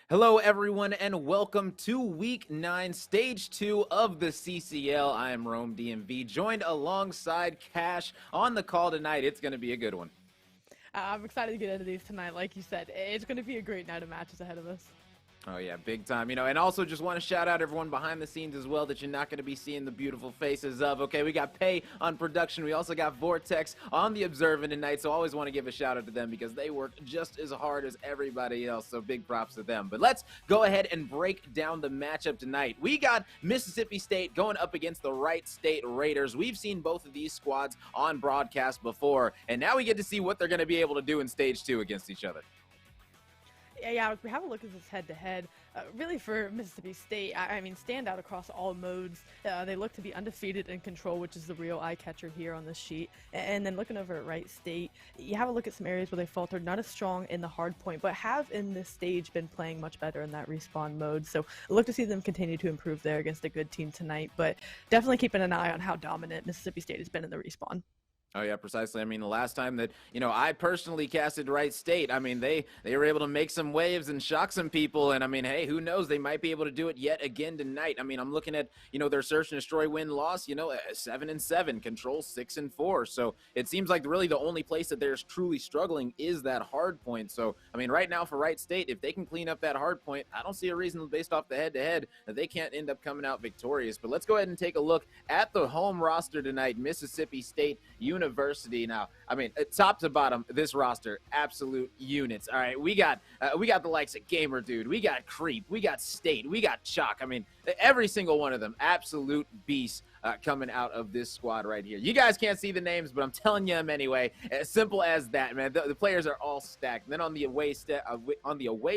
Hello, everyone, and welcome to Week 9, Stage 2 of the CCL. I am Rome DMV, joined alongside Cash on the call tonight. It's going to be a good one. I'm excited to get into these tonight. Like you said, it's going to be a great night of matches ahead of us. Oh, yeah, big time. And also just want to shout out everyone behind the scenes as well that you're not going to be seeing the beautiful faces of. Okay, we got Pay on production. We also got Vortex on the Observant tonight, so always want to give a shout out to them because they work just as hard as everybody else, so big props to them. But let's go ahead and break down the matchup tonight. We got Mississippi State going up against the Wright State Raiders. We've seen both of these squads on broadcast before, and now we get to see what they're going to be able to do in Stage 2 against each other. Yeah, if we have a look at this head-to-head, really for Mississippi State, I mean, stand out across all modes. They look to be undefeated in control, which is the real eye-catcher here on this sheet. And then looking over at Wright State, you have a look at some areas where they faltered, not as strong in the hard point, but have in this stage been playing much better in that respawn mode. So look to see them continue to improve there against a good team tonight, but definitely keeping an eye on how dominant Mississippi State has been in the respawn. Oh, yeah, precisely. I mean, the last time that, I personally casted Wright State, I mean, they were able to make some waves and shock some people. And, I mean, hey, who knows? They might be able to do it yet again tonight. I mean, I'm looking at, their search and destroy win-loss, 7-7, control 6-4. So it seems like really the only place that they're truly struggling is that hard point. So, I mean, right now for Wright State, if they can clean up that hard point, I don't see a reason based off the head-to-head that they can't end up coming out victorious. But let's go ahead and take a look at the home roster tonight, Mississippi State University. Now, I mean, top to bottom, this roster, absolute units. All right, we got the likes of Gamer Dude, we got Creep, we got State, we got Chalk. I mean, every single one of them, absolute beasts coming out of this squad right here. You guys can't see the names, but I'm telling you them anyway. As simple as that, man. The players are all stacked. And then on the away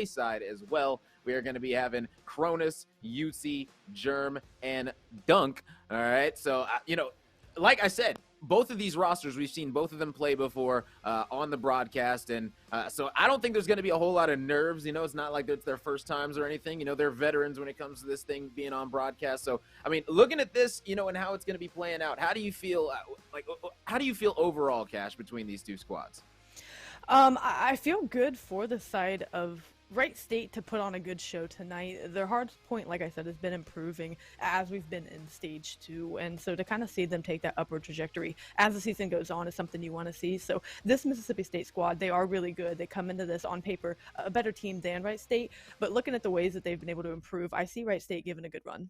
side as well, we are going to be having Cronus, UC, Germ, and Dunk. All right, so like I said, both of these rosters, we've seen both of them play before on the broadcast, and so I don't think there's going to be a whole lot of nerves. It's not like it's their first times or anything. They're veterans when it comes to this thing being on broadcast. So, I mean, looking at this, and how it's going to be playing out, how do you feel? How do you feel overall, Cash, between these two squads? I feel good for the side of Wright State to put on a good show tonight. Their hard point, like I said, has been improving as we've been in stage 2, and so to kind of see them take that upward trajectory as the season goes on is something you want to see. So this Mississippi State squad, they are really good. They come into this on paper a better team than Wright State, but looking at the ways that they've been able to improve, I see Wright State giving a good run.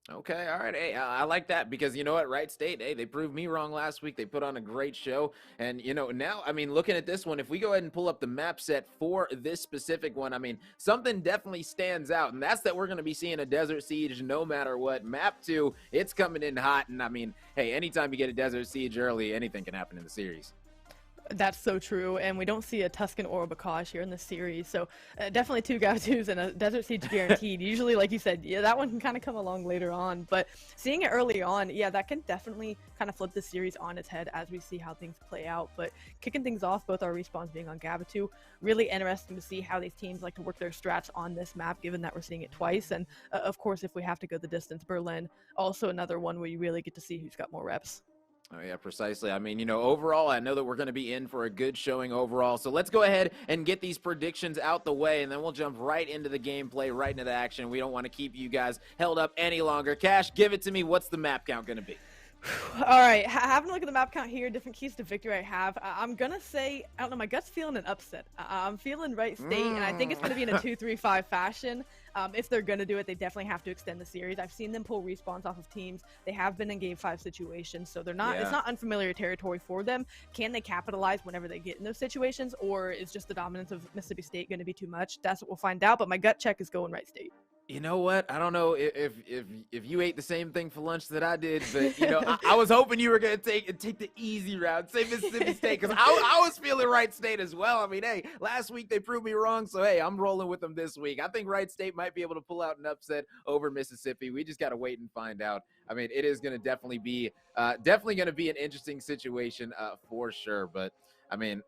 Okay, all right. Hey, I like that because you know what, Wright State, hey, they proved me wrong last week. They put on a great show. And, now, I mean, looking at this one, if we go ahead and pull up the map set for this specific one, I mean, something definitely stands out. And that's that we're going to be seeing a Desert Siege no matter what. Map 2, it's coming in hot. And, I mean, hey, anytime you get a Desert Siege early, anything can happen in the series. That's so true, and we don't see a Tuscan or a Bacage here in this series, so definitely 2 Gatus and a Desert Siege guaranteed. Usually, like you said, yeah, that one can kind of come along later on, but seeing it early on, yeah, that can definitely kind of flip the series on its head as we see how things play out. But kicking things off, both our respawns being on Gavitu, really interesting to see how these teams like to work their strats on this map, given that we're seeing it twice, and of course, if we have to go the distance, Berlin, also another one where you really get to see who's got more reps. Oh, yeah, precisely. I mean, overall, I know that we're going to be in for a good showing overall. So let's go ahead and get these predictions out the way, and then we'll jump right into the gameplay, right into the action. We don't want to keep you guys held up any longer. Cash, give it to me. What's the map count going to be? All right, having a look at the map count here, different keys to victory I have. I'm going to say, I don't know, my gut's feeling an upset. I'm feeling Wright State, and I think it's going to be in a 2-3-5 fashion. If they're going to do it, they definitely have to extend the series. I've seen them pull respawns off of teams. They have been in Game 5 situations, so they're not. Yeah. It's not unfamiliar territory for them. Can they capitalize whenever they get in those situations, or is just the dominance of Mississippi State going to be too much? That's what we'll find out, but my gut check is going Wright State. You know what? I don't know if you ate the same thing for lunch that I did, but I was hoping you were gonna take the easy route, say Mississippi State, because I was feeling Wright State as well. I mean, hey, last week they proved me wrong, so hey, I'm rolling with them this week. I think Wright State might be able to pull out an upset over Mississippi. We just gotta wait and find out. I mean, it is gonna definitely be an interesting situation for sure. But I mean,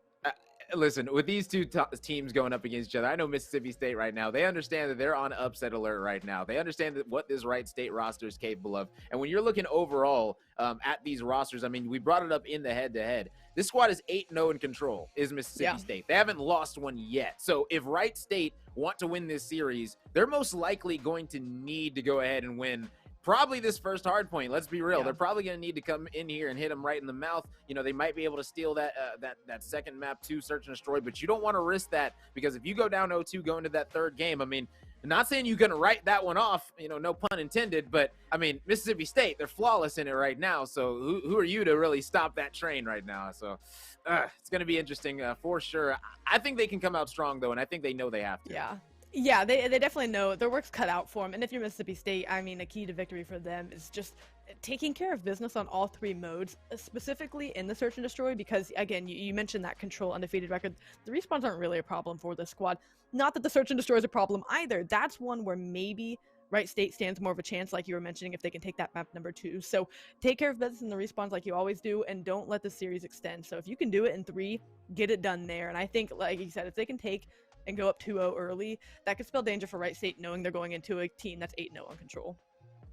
listen, with these two teams going up against each other, I know Mississippi State right now, they understand that they're on upset alert right now. They understand that what this Wright State roster is capable of. And when you're looking overall at these rosters, I mean, we brought it up in the head-to-head. This squad is 8-0 in control, is Mississippi State. They haven't lost one yet. So if Wright State want to win this series, they're most likely going to need to go ahead and win probably this first hard point. Let's be real. Yeah. They're probably going to need to come in here and hit them right in the mouth. You know, they might be able to steal that that second map to search and destroy, but you don't want to risk that, because if you go down 0-2 going into that third game, I mean, I'm not saying you're going to write that one off, you know, no pun intended, but I mean, Mississippi State, they're flawless in it right now. So who are you to really stop that train right now? So it's going to be interesting for sure. I think they can come out strong though, and I think they know they have to. Yeah, they definitely know their work's cut out for them. And if you're Mississippi State, I mean, a key to victory for them is just taking care of business on all three modes, specifically in the search and destroy, because again, you mentioned that control undefeated record. The respawns aren't really a problem for this squad. Not that the search and destroy is a problem either. That's one where maybe Wright State stands more of a chance, like you were mentioning, if they can take that map number 2. So take care of business in the respawns like you always do, and don't let the series extend. So if you can do it in 3, get it done there. And I think, like you said, if they can take and go up 2-0 early, that could spell danger for Wright State, knowing they're going into a team that's 8-0 on control.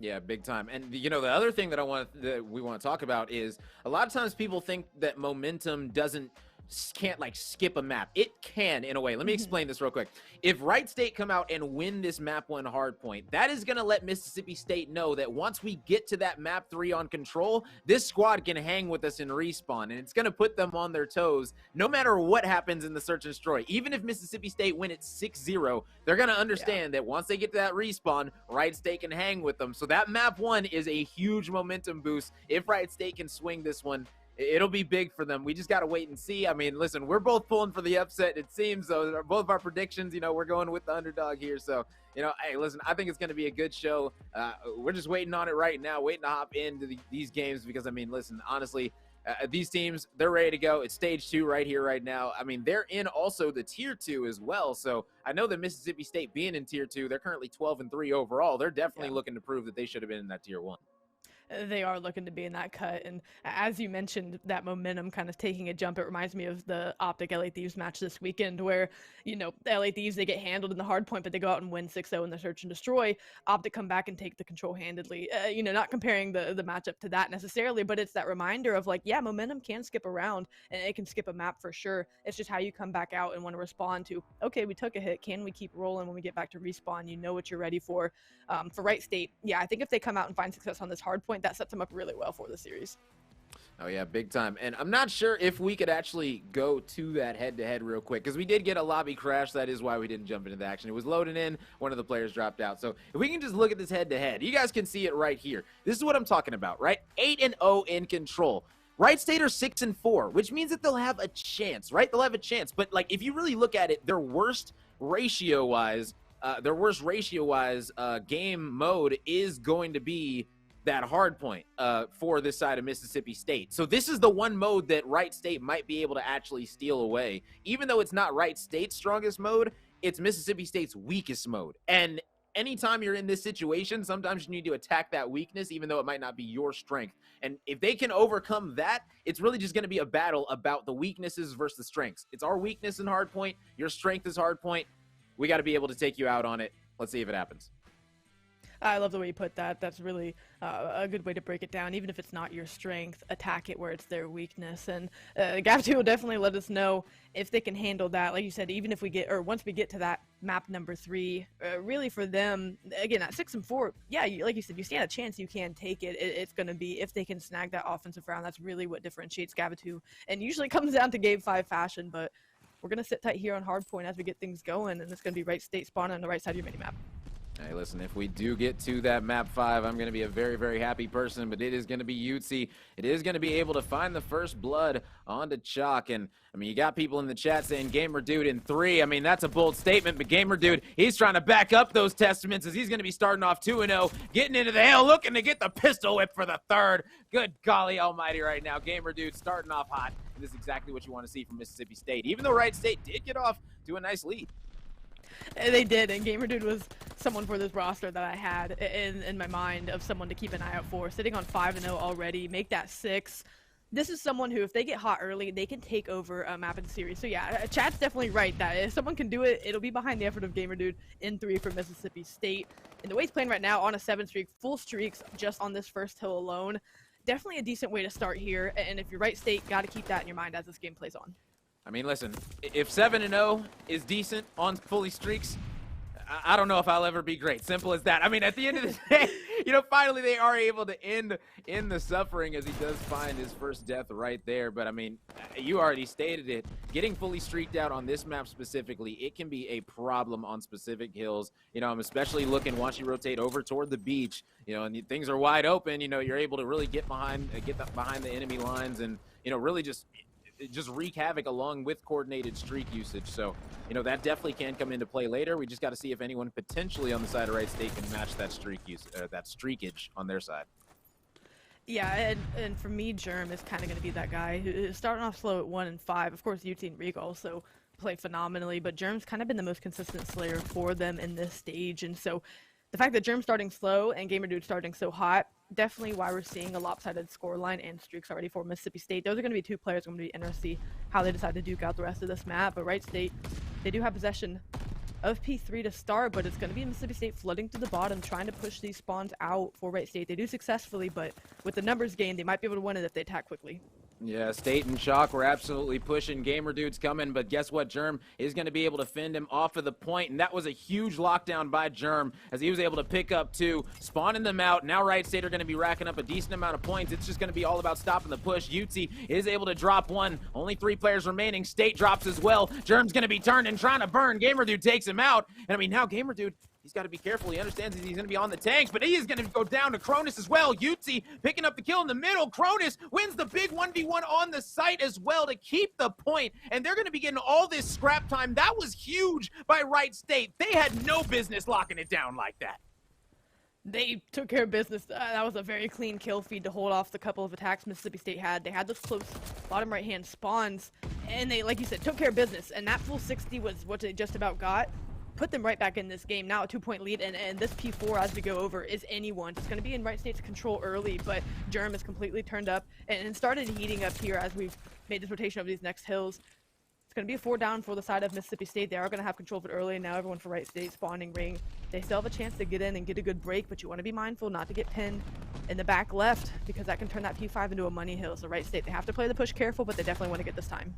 Yeah, big time. And you know, the other thing that we want to talk about is a lot of times people think that momentum can't like skip a map. It can, in a way. Let me explain this real quick. If Wright State come out and win this map 1 hard point, that is going to let Mississippi State know that once we get to that map 3 on control, this squad can hang with us in respawn, and it's going to put them on their toes no matter what happens in the search and destroy. Even if Mississippi State win at 6-0, they're going to understand that once they get to that respawn, Wright State can hang with them. So that map 1 is a huge momentum boost. If Wright State can swing this one, it'll be big for them. We just got to wait and see. I mean, listen, we're both pulling for the upset, it seems. So both of our predictions, you know, we're going with the underdog here. So, you know, hey, listen, I think it's going to be a good show. We're just waiting on it right now, waiting to hop into these games because, I mean, listen, honestly, these teams, they're ready to go. It's stage 2 right here, right now. I mean, they're in also the tier 2 as well. So I know that Mississippi State being in tier 2, they're currently 12-3 overall. They're definitely looking to prove that they should have been in that tier 1. They are looking to be in that cut, and as you mentioned, that momentum kind of taking a jump. It reminds me of the Optic LA Thieves match this weekend, where, you know, the LA Thieves, they get handled in the hard point, but they go out and win 6-0 in the search and destroy. Optic come back and take the control handedly. You know, not comparing the matchup to that necessarily, but it's that reminder of like, yeah, momentum can skip around, and it can skip a map for sure. It's just how you come back out and want to respond to, okay, we took a hit, can we keep rolling when we get back to respawn? You know what you're ready for. For Wright State, yeah, I think if they come out and find success on this hard point, that sets them up really well for the series. Oh yeah, big time. And I'm not sure if we could actually go to that head-to-head real quick, because we did get a lobby crash. That is why we didn't jump into the action. It was loading in, one of the players dropped out. So if we can just look at this head-to-head, you guys can see it right here. This is what I'm talking about, right? 8-0 in control. Wright State are 6-4, which means that they'll have a chance, right? They'll have a chance. But like, if you really look at it, their worst ratio-wise game mode is going to be that hard point for this side of Mississippi State. So this is the one mode that Wright State might be able to actually steal away. Even though it's not Wright State's strongest mode, it's Mississippi State's weakest mode. And anytime you're in this situation, sometimes you need to attack that weakness, even though it might not be your strength. And if they can overcome that, it's really just going to be a battle about the weaknesses versus the strengths. It's our weakness in hard point. Your strength is hard point. We got to be able to take you out on it. Let's see if it happens. I love the way you put that. That's really a good way to break it down. Even if it's not your strength, attack it where it's their weakness. And Gav2 will definitely let us know if they can handle that. Like you said, even if we get, or once we get to that map number 3, really for them, again, at 6-4, yeah, like you said, you stand a chance you can take it. It's going to be if they can snag that offensive round. That's really what differentiates Gav2. And usually comes down to game 5 fashion, but we're going to sit tight here on hardpoint as we get things going, and it's going to be Wright State spawning on the right side of your minimap. Hey, listen, if we do get to that map 5, I'm going to be a very, very happy person, but it is going to be Utsi. It is going to be able to find the first blood onto Chalk. And, I mean, you got people in the chat saying Gamer Dude in 3. I mean, that's a bold statement, but Gamer Dude, he's trying to back up those testaments as he's going to be starting off 2-0, getting into the hill, looking to get the pistol whip for the 3rd. Good golly almighty right now. Gamer Dude starting off hot. And this is exactly what you want to see from Mississippi State, even though Wright State did get off to a nice lead. They did, and Gamer Dude was someone for this roster that I had in my mind of someone to keep an eye out for. Sitting on 5-0 already, make that 6. This is someone who, if they get hot early, they can take over a map in the series. So yeah, chat's definitely right that if someone can do it, it'll be behind the effort of Gamer Dude in 3 for Mississippi State. And the way he's playing right now on a 7 streak, full streaks just on this first hill alone, definitely a decent way to start here. And if you're Wright State, got to keep that in your mind as this game plays on. I mean, listen, if 7-0 is decent on fully streaks, I don't know if I'll ever be great. Simple as that. I mean, at the end of the day, finally they are able to end in the suffering as he does find his first death right there. But I mean, you already stated it. Getting fully streaked out on this map specifically, it can be a problem on specific hills. I'm especially looking once you rotate over toward the beach, and things are wide open. You're able to really get behind the enemy lines and really just wreak havoc along with coordinated streak usage. So, that definitely can come into play later. We just got to see if anyone potentially on the side of Wright State can match that that streakage on their side. Yeah, and for me, Germ is kind of going to be that guy who's starting off slow at 1 and 5. Of course, UT and Reek also play phenomenally, but Germ's kind of been the most consistent slayer for them in this stage. And so the fact that Germ's starting slow and GamerDude starting so hot, definitely why we're seeing a lopsided scoreline and streaks already for Mississippi State. Those are going to be two players going to be interested to see how they decide to duke out the rest of this map. But Wright State, they do have possession of P3 to start, but it's going to be Mississippi State flooding to the bottom, trying to push these spawns out for Wright State. They do successfully, but with the numbers gained, they might be able to win it if they attack quickly. Yeah, State and Chalk were absolutely pushing. GamerDude's coming, but guess what? Germ is going to be able to fend him off of the point, and that was a huge lockdown by Germ as he was able to pick up 2, spawning them out. Now Wright State are going to be racking up a decent amount of points. It's just going to be all about stopping the push. UT is able to drop 1. Only 3 players remaining. State drops as well. Germ's going to be turned and trying to burn. GamerDude takes him out, and I mean, now GamerDude, he's got to be careful. He understands he's going to be on the tanks, but he is going to go down to Cronus as well. UT picking up the kill in the middle. Cronus wins the big 1v1 on the site as well to keep the point, and they're going to be getting all this scrap time. That was huge by Wright State. They had no business locking it down like that. They took care of business. That was a very clean kill feed to hold off the couple of attacks Mississippi State had. They had those close bottom right-hand spawns, and they, like you said, took care of business, and that full 60 was what they just about got. Put them right back in this game. Now a 2-point lead, and this P4 as we go over is anyone's. It's going to be in Wright State's control early, but Germ is completely turned up and started heating up here as we've made this rotation over these next hills. It's going to be a 4 down for the side of Mississippi State. They are going to have control of it early, and now everyone for Wright State spawning ring. They still have a chance to get in and get a good break, but you want to be mindful not to get pinned in the back left because that can turn that P5 into a money hill. So Wright State, they have to play the push careful, but they definitely want to get this time.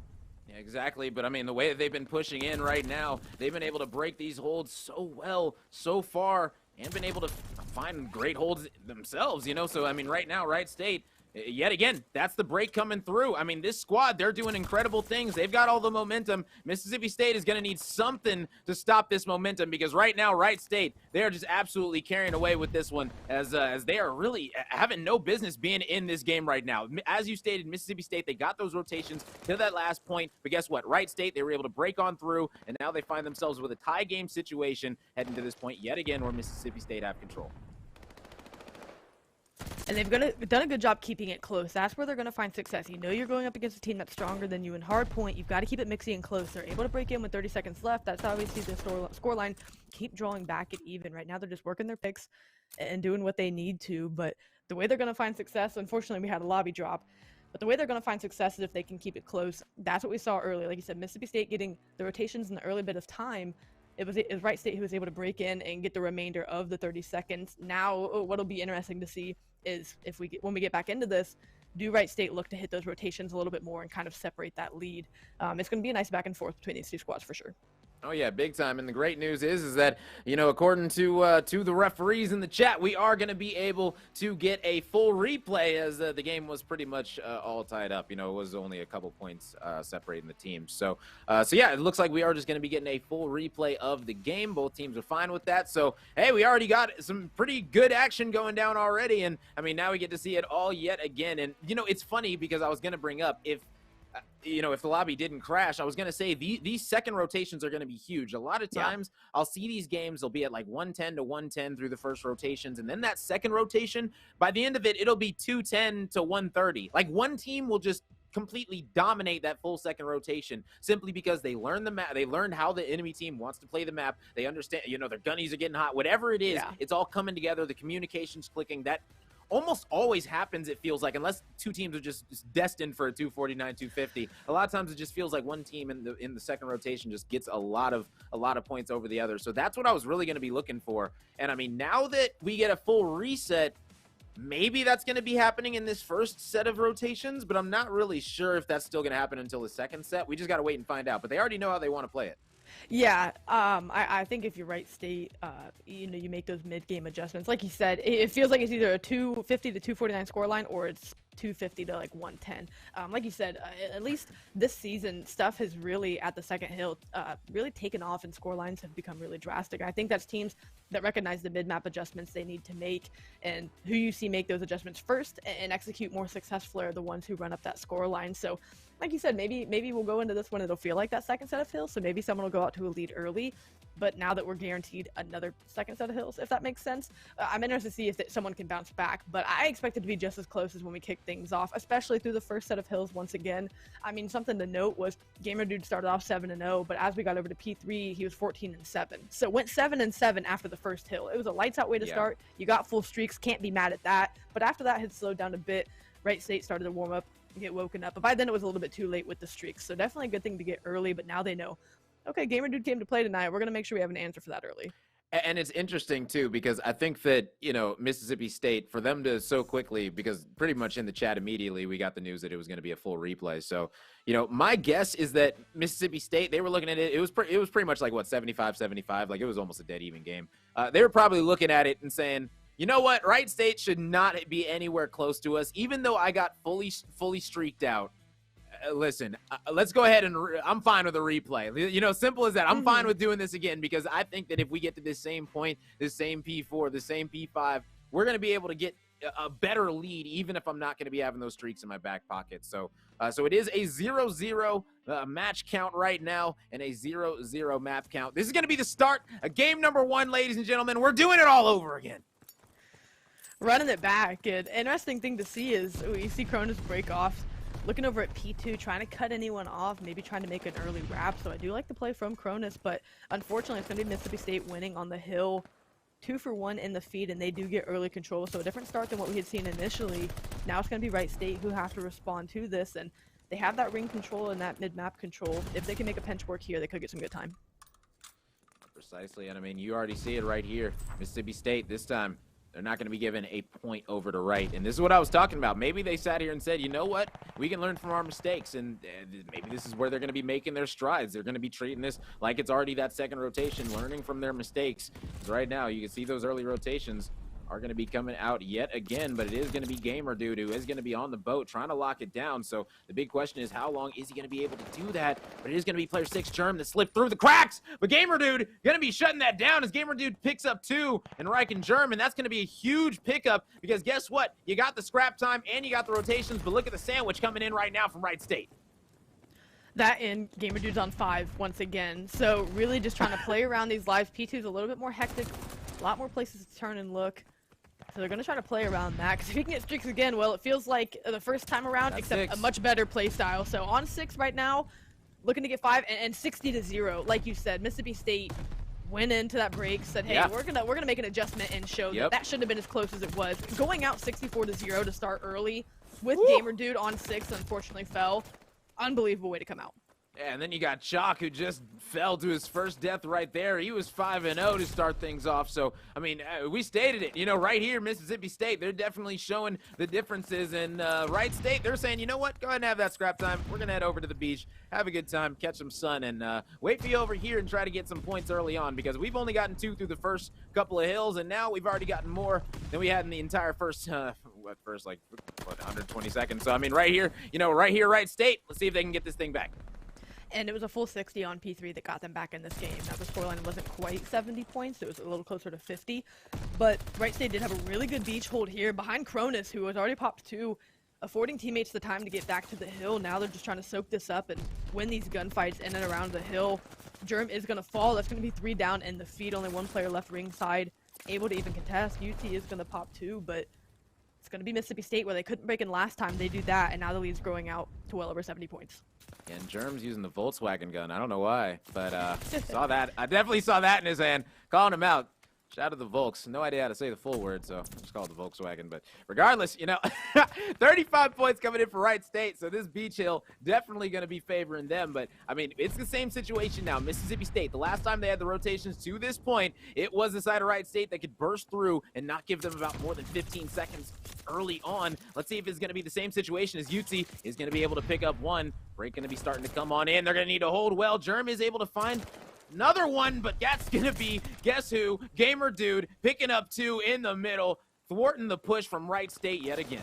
Yeah, exactly, but I mean, the way that they've been pushing in right now, they've been able to break these holds so well so far and been able to find great holds themselves, So, I mean, right now, Wright State, yet again, that's the break coming through. I mean, this squad, they're doing incredible things. They've got all the momentum. Mississippi State is going to need something to stop this momentum because right now, Wright State, they are just absolutely carrying away with this one as they are really having no business being in this game right now. As you stated, Mississippi State, they got those rotations to that last point, but guess what? Wright State, they were able to break on through, and now they find themselves with a tie game situation heading to this point yet again where Mississippi State have control. And they've done a good job keeping it close. That's where they're going to find success. You're going up against a team that's stronger than you in hard point. You've got to keep it mixy and close. They're able to break in with 30 seconds left. That's how we see the scoreline keep drawing back at even. Right now, they're just working their picks and doing what they need to. But the way they're going to find success, unfortunately, we had a lobby drop. But the way they're going to find success is if they can keep it close. That's what we saw earlier. Like you said, Mississippi State getting the rotations in the early bit of time. It was Wright State who was able to break in and get the remainder of the 30 seconds. Now, what'll be interesting to see is when we get back into this, do Wright State look to hit those rotations a little bit more and kind of separate that lead? It's going to be a nice back and forth between these two squads for sure. Oh yeah, big time. And the great news is that, according to the referees in the chat, we are going to be able to get a full replay as the game was pretty much all tied up. It was only a couple points separating the teams. So yeah, it looks like we are just going to be getting a full replay of the game. Both teams are fine with that. So, hey, we already got some pretty good action going down already. And I mean, now we get to see it all yet again. And, it's funny because I was going to bring up if the lobby didn't crash, I was going to say these second rotations are going to be huge. A lot of times I'll see these games, they'll be at like 110 to 110 through the first rotations. And then that second rotation, by the end of it, it'll be 210 to 130. Like one team will just completely dominate that full second rotation simply because they learned the map. They learned how the enemy team wants to play the map. They understand, their gunnies are getting hot, whatever it is, It's all coming together. The communication's clicking. That almost always happens, it feels like, unless two teams are just destined for a 249, 250. A lot of times it just feels like one team in the second rotation just gets a lot of points over the other. So that's what I was really going to be looking for. And I mean, now that we get a full reset, maybe that's going to be happening in this first set of rotations, but I'm not really sure if that's still going to happen until the second set. We just got to wait and find out. But they already know how they want to play it. Yeah, I think if you're Wright State, you make those mid-game adjustments. Like you said, it feels like it's either a 250 to 249 scoreline or it's 250 to like 110. Like you said, at least this season, stuff has really at the second hill really taken off, and scorelines have become really drastic. I think that's teams that recognize the mid-map adjustments they need to make, and who you see make those adjustments first and execute more successfully are the ones who run up that scoreline. So like you said, maybe we'll go into this one, it'll feel like that second set of hills, so maybe someone will go out to a lead early, but now that we're guaranteed another second set of hills, if that makes sense, I'm interested to see if someone can bounce back, but I expect it to be just as close as when we kick things off, especially through the first set of hills once again. I mean, something to note was Gamer Dude started off 7-0, but as we got over to P3, he was 14-7. So went 7-7 after the first hill. It was a lights out way to start. You got full streaks, can't be mad at that, but after that had slowed down a bit. Wright State started to warm up, get woken up, but by then it was a little bit too late with the streaks, so definitely a good thing to get early. But now they know, okay, Gamer Dude came to play tonight, we're gonna make sure we have an answer for that early. And it's interesting too, because I think that, Mississippi State, for them to so quickly, because pretty much in the chat immediately we got the news that it was going to be a full replay. So, my guess is that Mississippi State, they were looking at it, it was pretty much like what, 75-75, like it was almost a dead even game. They were probably looking at it and saying, you know what, Wright State should not be anywhere close to us, even though I got fully streaked out. Listen, let's go ahead and I'm fine with a replay. Simple as that. I'm fine with doing this again, because I think that if we get to this same point, this same P4, the same P5, we're going to be able to get a better lead, even if I'm not going to be having those streaks in my back pocket. So it is a 0-0 match count right now, and a 0-0 map count. This is going to be the start of game number 1, ladies and gentlemen. We're doing it all over again. Running it back. An interesting thing to see is we see Cronus break off, looking over at P2, trying to cut anyone off, maybe trying to make an early wrap. So I do like the play from Cronus, but unfortunately it's going to be Mississippi State winning on the hill, 2 for 1 in the feed, and they do get early control. So a different start than what we had seen initially. Now it's going to be Wright State who have to respond to this, and they have that ring control and that mid-map control. If they can make a pinch work here, they could get some good time. Precisely, and I mean, you already see it right here. Mississippi State this time, they're not going to be given a point over to Wright. And this is what I was talking about. Maybe they sat here and said, you know what? We can learn from our mistakes. And maybe this is where they're going to be making their strides. They're going to be treating this like it's already that second rotation, learning from their mistakes. Because right now, you can see those early rotations are going to be coming out yet again, but it is going to be Gamer Dude who is going to be on the boat trying to lock it down. So the big question is, how long is he going to be able to do that? But it is going to be player 6 Germ that slipped through the cracks, but Gamer Dude going to be shutting that down as Gamer Dude picks up 2 and Wright and Germ, and that's going to be a huge pickup, because guess what? You got the scrap time and you got the rotations, but look at the sandwich coming in right now from Wright State. That and Gamer Dude's on 5 once again. So really just trying to play around these lives. P2's a little bit more hectic, a lot more places to turn and look. So they're going to try to play around that, because if he can get streaks again, well, it feels like the first time around, that's except 6. a much better play style. So on 6 right now, looking to get 5 and 60-0. Like you said, Mississippi State went into that break, said, hey, we're gonna make an adjustment and show that shouldn't have been as close as it was. Going out 64-0 to start early with Gamer Dude on 6, unfortunately fell. Unbelievable way to come out. Yeah, and then you got Chalk, who just fell to his first death right there. He was 5-0 to start things off. So, I mean, we stated it. Right here, Mississippi State, they're definitely showing the differences. And Wright State, they're saying, you know what? Go ahead and have that scrap time. We're going to head over to the beach, have a good time, catch some sun, and wait for you over here and try to get some points early on, because we've only gotten 2 through the first couple of hills, and now we've already gotten more than we had in the entire first 120 seconds. So, I mean, right here, Wright State, let's see if they can get this thing back. And it was a full 60 on P3 that got them back in this game. Now, the scoreline wasn't quite 70 points. It was a little closer to 50. But Wright State did have a really good beach hold here behind Cronus, who has already popped 2, affording teammates the time to get back to the hill. Now they're just trying to soak this up and win these gunfights in and around the hill. Germ is going to fall. That's going to be 3 down in the feed. Only 1 player left ringside, able to even contest. UT is going to pop 2, but it's going to be Mississippi State, where they couldn't break in last time. They do that, and now the lead's growing out to well over 70 points. And Germ's using the Volkswagen gun. I don't know why, but saw that. I definitely saw that in his hand. Calling him out. Shout out to the Volks. No idea how to say the full word, so just call it the Volkswagen. But regardless, 35 points coming in for Wright State. So this beach hill definitely going to be favoring them. But, I mean, it's the same situation now. Mississippi State, the last time they had the rotations to this point, it was the side of Wright State that could burst through and not give them about more than 15 seconds early on. Let's see if it's going to be the same situation as UT is going to be able to pick up 1. Break going to be starting to come on in. They're going to need to hold well. Germ is able to find Another one, but that's going to be, guess who? Gamer Dude picking up 2 in the middle, thwarting the push from Wright State yet again.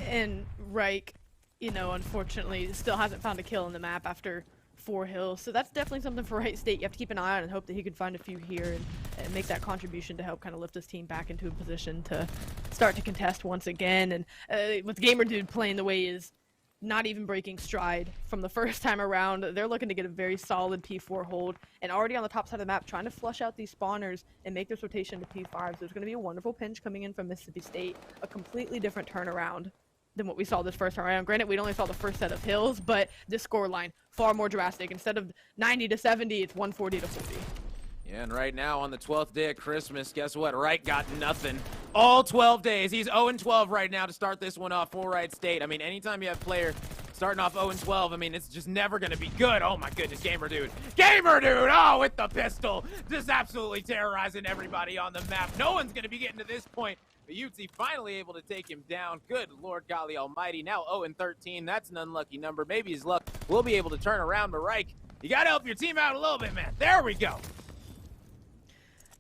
And Wright, you know, unfortunately, still hasn't found a kill in the map after 4 hills. So that's definitely something for Wright State. You have to keep an eye on and hope that he can find a few here and make that contribution to help kind of lift his team back into a position to start to contest once again. And with Gamer Dude playing the way he is, not even breaking stride from the first time around, they're looking to get a very solid P4 hold, and already on the top side of the map trying to flush out these spawners and make this rotation to P5. So there's going to be a wonderful pinch coming in from Mississippi State, a completely different turnaround than what we saw this first time around. Granted, we only saw the first set of hills, but this score line far more drastic. Instead of 90 to 70, it's 140 to 40. Yeah, and right now on the 12th day of Christmas, guess what? Wright got nothing. All 12 days. He's 0-12 right now to start this one off for Wright State. I mean, anytime you have a player starting off 0-12, I mean, it's just never going to be good. Oh, my goodness, Gamer Dude. Gamer Dude! Oh, with the pistol. Just absolutely terrorizing everybody on the map. No one's going to be getting to this point. But UT finally able to take him down. Good Lord Golly Almighty. Now 0-13. That's an unlucky number. Maybe his luck will be able to turn around. But Reich, you got to help your team out a little bit, man. There we go.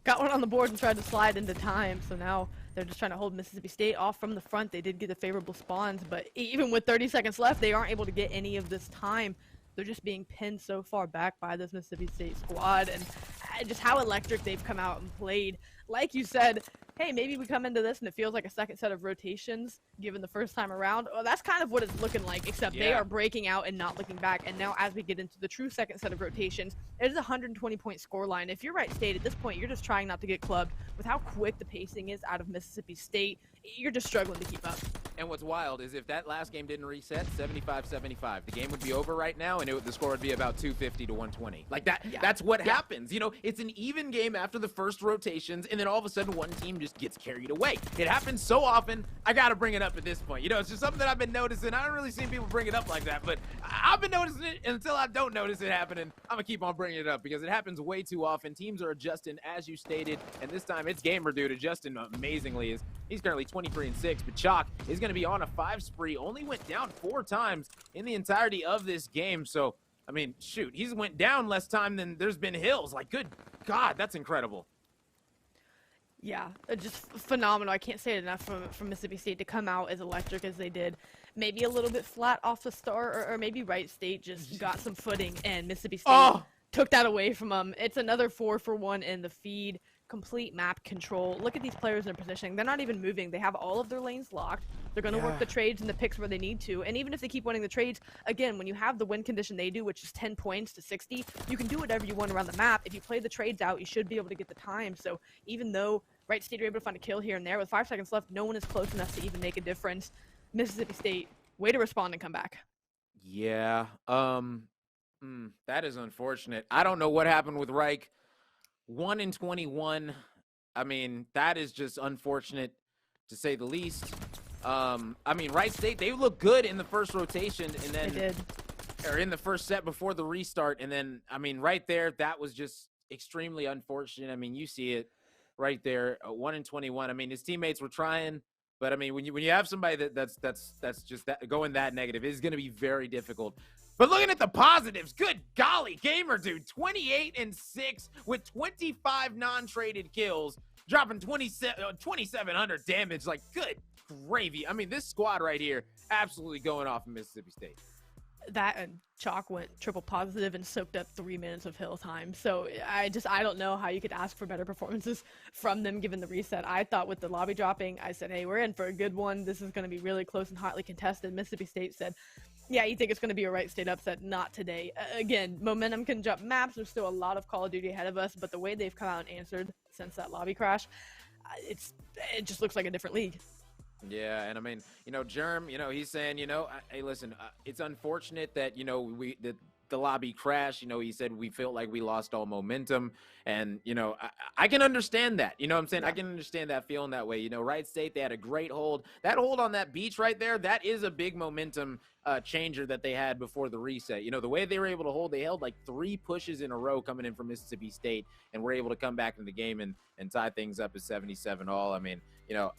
Got one on the board and tried to slide into time, so now they're just trying to hold Mississippi State off from the front. They did get the favorable spawns, but even with 30 seconds left, they aren't able to get any of this time. They're just being pinned so far back by this Mississippi State squad, and just how electric they've come out and played. Like you said, hey, maybe we come into this and it feels like a second set of rotations given the first time around. Well, that's kind of what it's looking like, except they are breaking out and not looking back. And now as we get into the true second set of rotations, it is a 120-point scoreline. If you're Wright State, at this point, you're just trying not to get clubbed. With how quick the pacing is out of Mississippi State, you're just struggling to keep up. And what's wild is if that last game didn't reset, 75-75, the game would be over right now, and the score would be about 250 to 120. Like that. Yeah. That's what happens. You know, it's an even game after the first rotations, and then all of a sudden one team just gets carried away. It happens so often, I got to bring it up at this point. You know, it's just something that I've been noticing. I don't really see people bring it up like that, but I've been noticing it, and until I don't notice it happening, I'm going to keep on bringing it up because it happens way too often. Teams are adjusting, as you stated, and this time it's Gamer Dude adjusting amazingly. He's currently 23-6, but Chalk is going to be on a 5 spree. Only went down 4 times in the entirety of this game. So, I mean, shoot, he's went down less time than there's been hills. Like, good God, that's incredible. Yeah, just phenomenal. I can't say it enough from Mississippi State to come out as electric as they did. Maybe a little bit flat off the start, or maybe Wright State just got some footing and Mississippi State took that away from them. It's another 4-for-1 in the feed. Complete map control. Look at these players in their positioning. They're not even moving. They have all of their lanes locked. They're going to work the trades and the picks where they need to. And even if they keep winning the trades, again, when you have the win condition they do, which is 10 points to 60, you can do whatever you want around the map. If you play the trades out, you should be able to get the time. So even though Wright State are able to find a kill here and there, with 5 seconds left, no one is close enough to even make a difference. Mississippi State, way to respond and come back. Yeah. That is unfortunate. I don't know what happened with Reich. 1-21. I mean, that is just unfortunate to say the least. I mean, Wright State, they look good in the first rotation, and then they did. Or in the first set before the restart, and then I mean, right there, that was just extremely unfortunate. I mean, you see it right there, 1-21. I mean, his teammates were trying, but I mean, when you have somebody that's just going that negative, it's going to be very difficult. But looking at the positives, good golly, Gamer Dude, 28-6 with 25 non-traded kills, dropping 2,700 damage. Like, good gravy. I mean, this squad right here, absolutely going off in Mississippi State. That and Chalk went triple positive and soaked up 3 minutes of hill time. So I don't know how you could ask for better performances from them given the reset. I thought with the lobby dropping, I said, hey, we're in for a good one. This is going to be really close and hotly contested. Mississippi State said, yeah, you think it's going to be a Wright State upset? Not today. Again, momentum can jump maps. There's still a lot of Call of Duty ahead of us, but the way they've come out and answered since that lobby crash, it just looks like a different league. Yeah, and I mean, you know, Germ, you know, he's saying, you know, hey, listen, it's unfortunate that, you know, the lobby crashed. You know, he said we felt like we lost all momentum, and you know, I can understand that. You know what I'm saying? Yeah. I can understand that, feeling that way. You know, Wright State, they had a great hold. That hold on that beach right there, that is a big momentum changer that they had before the reset. You know, the way they were able to hold, they held like 3 pushes in a row coming in from Mississippi State, and were able to come back in the game and tie things up at 77 all. I mean, you know,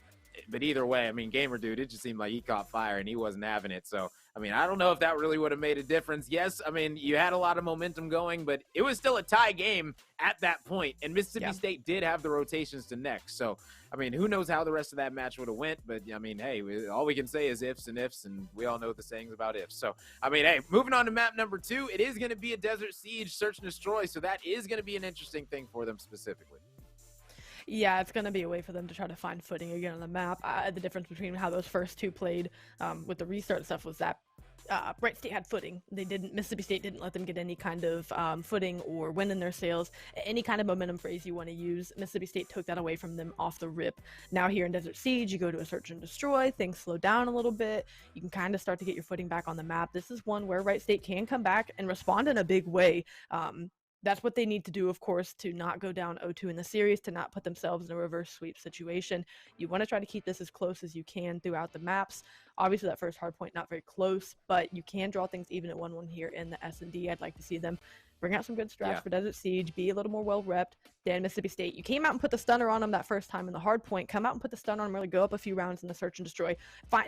but either way, I mean, Gamer Dude, it just seemed like he caught fire and he wasn't having it. So, I mean, I don't know if that really would have made a difference. Yes, I mean, you had a lot of momentum going, but it was still a tie game at that point, and Mississippi State did have the rotations to next. So, I mean, who knows how the rest of that match would have went, but, I mean, hey, all we can say is ifs, and we all know the sayings about ifs. So, I mean, hey, moving on to map number 2, it is going to be a Desert Siege Search and Destroy, so that is going to be an interesting thing for them specifically. Yeah, it's going to be a way for them to try to find footing again on the map. The difference between how those first two played with the restart stuff was that Wright State had footing. Mississippi State didn't let them get any kind of footing or wind in their sails. Any kind of momentum phrase you want to use, Mississippi State took that away from them off the rip. Now here in Desert Siege, you go to a search and destroy, things slow down a little bit. You can kind of start to get your footing back on the map. This is one where Wright State can come back and respond in a big way. That's what they need to do, of course, to not go down 0-2 in the series, to not put themselves in a reverse sweep situation. You want to try to keep this as close as you can throughout the maps. Obviously, that first hard point, not very close, but you can draw things even at 1-1 here in the S&D. I'd like to see them bring out some good strats for Desert Siege, be a little more well-repped than Mississippi State. You came out and put the stunner on them that first time in the hard point. Come out and put the stunner on them, really go up a few rounds in the search and destroy.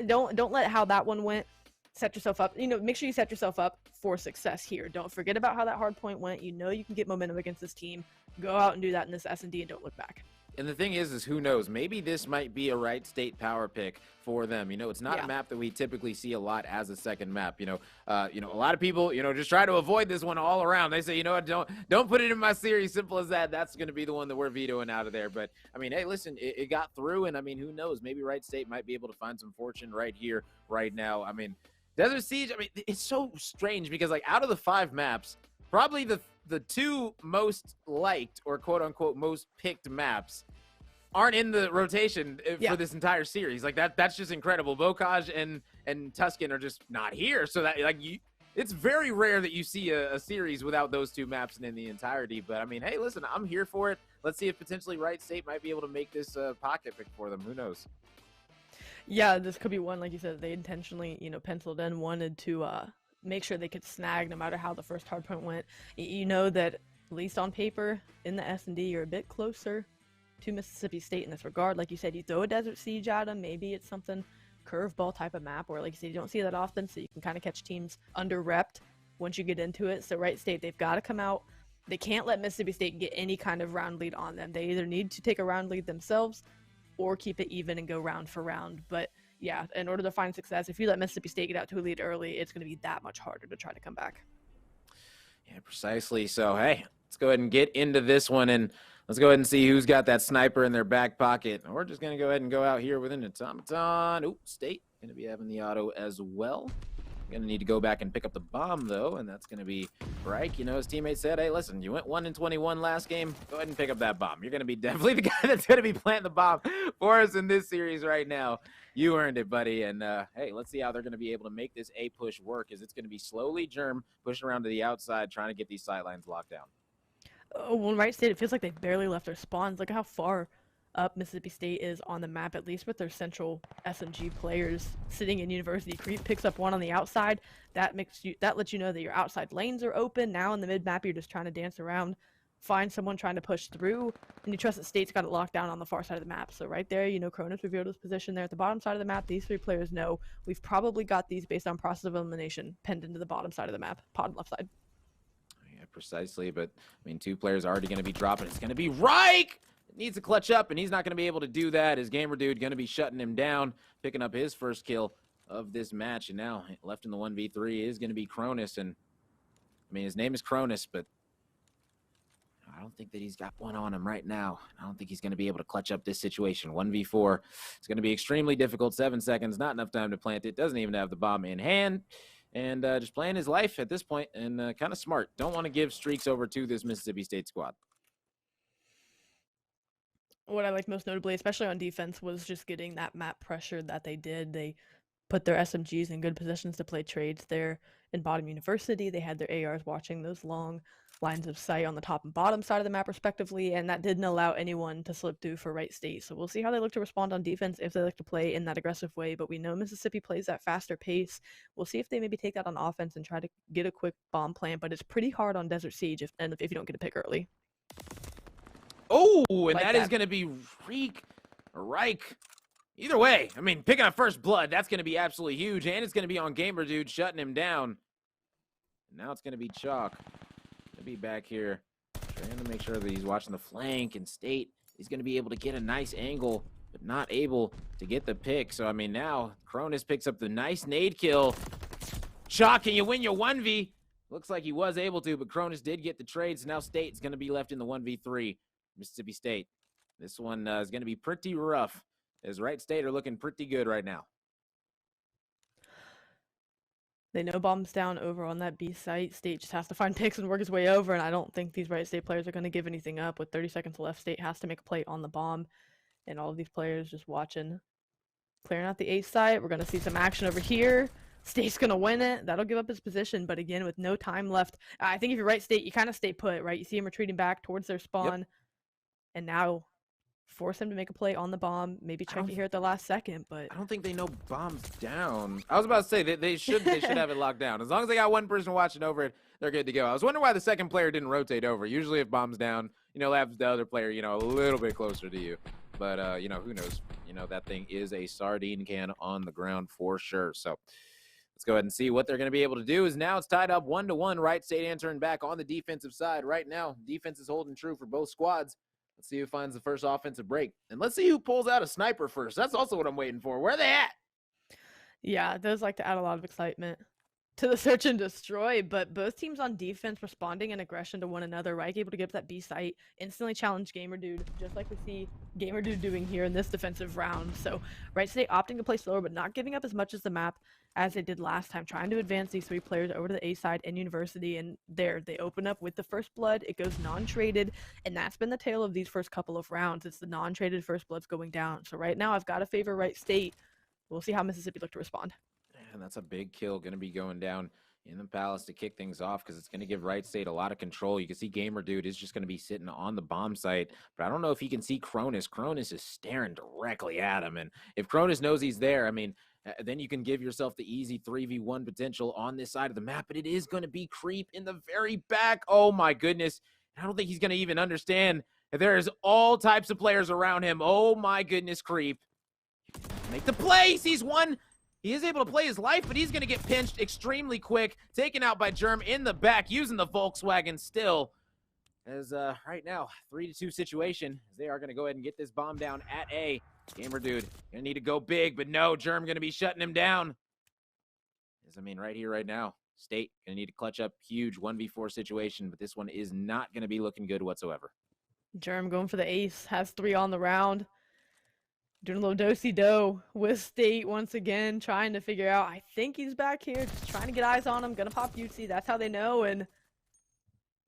Don't let how that one went set yourself up, make sure you set yourself up for success here. Don't forget about how that hard point went. You can get momentum against this team. Go out and do that in this S&D and don't look back. And the thing is who knows? Maybe this might be a Wright State power pick for them. It's not a map that we typically see a lot as a second map. A lot of people, just try to avoid this one all around. They say, what, don't put it in my series. Simple as that. That's going to be the one that we're vetoing out of there. But I mean, hey, listen, it got through, and I mean, who knows? Maybe Wright State might be able to find some fortune right here, right now. I mean, Desert Siege, I mean, it's so strange because, like, out of the 5 maps, probably the 2 most liked or quote-unquote most picked maps aren't in the rotation for this entire series. Like, that's just incredible. Bocage and Tuscan are just not here. So, that it's very rare that you see a series without those 2 maps in the entirety. But, I mean, hey, listen, I'm here for it. Let's see if potentially Wright State might be able to make this pocket pick for them. Who knows? Yeah, this could be one, like you said, they intentionally, penciled in, wanted to make sure they could snag no matter how the first hardpoint went. You know that, at least on paper, in the S&D, you're a bit closer to Mississippi State in this regard. Like you said, you throw a Desert Siege at them, maybe it's something curveball type of map where, like you said, you don't see that often, so you can kind of catch teams under-repped once you get into it. So Wright State, they've got to come out. They can't let Mississippi State get any kind of round lead on them. They either need to take a round lead themselves or keep it even and go round for round. But yeah, in order to find success, if you let Mississippi State get out to a lead early, it's going to be that much harder to try to come back. Yeah, precisely. So, hey, let's go ahead and get into this one, and let's go ahead and see who's got that sniper in their back pocket. We're just going to go ahead and go out here with an automaton. Ooh, State going to be having the auto as well. Going to need to go back and pick up the bomb, though, and that's going to be Wright. His teammate said, hey, listen, you went 1-21 last game. Go ahead and pick up that bomb. You're going to be definitely the guy that's going to be planting the bomb for us in this series right now. You earned it, buddy. And, hey, let's see how they're going to be able to make this A push work, as it's going to be slowly Germ pushing around to the outside, trying to get these sidelines locked down. Well, Wright State, it feels like they barely left their spawns. Look how far up Mississippi State is on the map, at least with their central SMG players sitting in University Creep. Picks up one on the outside. That lets you know that your outside lanes are open. Now in the mid map, you're just trying to dance around, find someone trying to push through, and you trust that State's got it locked down on the far side of the map. So right there, Cronus revealed his position there at the bottom side of the map. These 3 players know we've probably got these based on process of elimination pinned into the bottom side of the map, bottom left side. Yeah, precisely. But I mean, 2 players are already going to be dropping. It's going to be Wright. Needs to clutch up, and he's not going to be able to do that. His Gamer Dude going to be shutting him down, picking up his first kill of this match. And now left in the 1v3 is going to be Cronus. And I mean, his name is Cronus, but I don't think that he's got one on him right now. I don't think he's going to be able to clutch up this situation. 1v4. It's going to be extremely difficult. 7 seconds, not enough time to plant it. Doesn't even have the bomb in hand. And just playing his life at this point, and kind of smart. Don't want to give streaks over to this Mississippi State squad. What I liked most notably, especially on defense, was just getting that map pressure that they did. They put their SMGs in good positions to play trades there in bottom University. They had their ARs watching those long lines of sight on the top and bottom side of the map respectively, and that didn't allow anyone to slip through for Wright State. So we'll see how they look to respond on defense, if they look to play in that aggressive way. But we know Mississippi plays that faster pace. We'll see if they maybe take that on offense and try to get a quick bomb plant, but it's pretty hard on Desert Siege if you don't get a pick early. Oh, and that is going to be Reich. Either way, I mean, picking up first blood, that's going to be absolutely huge, and it's going to be on Gamer Dude shutting him down. Now it's going to be Chalk. Going to be back here, trying to make sure that he's watching the flank, and State is going to be able to get a nice angle, but not able to get the pick. So, I mean, now Cronus picks up the nice nade kill. Chalk, can you win your 1v? Looks like he was able to, but Cronus did get the trade, so now State's going to be left in the 1v3. Mississippi State. This one is going to be pretty rough, as Wright State are looking pretty good right now. They know bombs down over on that B site. State just has to find picks and work his way over, and I don't think these Wright State players are going to give anything up. With 30 seconds left, State has to make a play on the bomb, and all of these players just watching. Clearing out the A site. We're going to see some action over here. State's going to win it. That'll give up his position, but again, with no time left, I think if you're Wright State, you kind of stay put, right? You see him retreating back towards their spawn, and now force him to make a play on the bomb. Maybe check it here at the last second, but I don't think they know bombs down. I was about to say they should have it locked down. As long as they got one person watching over it, they're good to go. I was wondering why the second player didn't rotate over. Usually if bombs down, you know, have the other player, you know, a little bit closer to you. But you know, who knows? You know, that thing is a sardine can on the ground for sure. So let's go ahead and see what they're going to be able to do. Is now it's tied up 1-1. Wright State entering back on the defensive side right now. Defense is holding true for both squads. Let's see who finds the first offensive break. And let's see who pulls out a sniper first. That's also what I'm waiting for. Where are they at? Yeah, those like to add a lot of excitement to the search and destroy, but both teams on defense responding in aggression to one another. Wright able to get up that B site, instantly challenge Gamer Dude, just like we see Gamer Dude doing here in this defensive round. So Wright State opting to play slower, but not giving up as much as the map as they did last time, trying to advance these three players over to the A side and University, and there they open up with the first blood. It goes non-traded, and that's been the tale of these first couple of rounds. It's the non-traded first bloods going down. So right now I've got to favor Wright State. We'll see how Mississippi look to respond. And that's a big kill going to be going down in the Palace to kick things off, because it's going to give Wright State a lot of control. You can see Gamer Dude is just going to be sitting on the bomb site, but I don't know if he can see Cronus. Cronus is staring directly at him, and if Cronus knows he's there, I mean, then you can give yourself the easy 3v1 potential on this side of the map, but it is going to be Creep in the very back. Oh my goodness. I don't think he's going to even understand that there's all types of players around him. Oh my goodness, Creep. Make the plays. He's won. He is able to play his life, but he's going to get pinched extremely quick. Taken out by Germ in the back, using the Volkswagen still. As right now, 3-2 situation. As they are going to go ahead and get this bomb down at A. Gamer Dude going to need to go big, but no, Germ going to be shutting him down. As I mean, right here, right now, State going to need to clutch up huge 1v4 situation, but this one is not going to be looking good whatsoever. Germ going for the ace, has 3 on the round. Doing a little do-si-do with State once again, trying to figure out, I think he's back here, just trying to get eyes on him, gonna pop UC, that's how they know, and I'm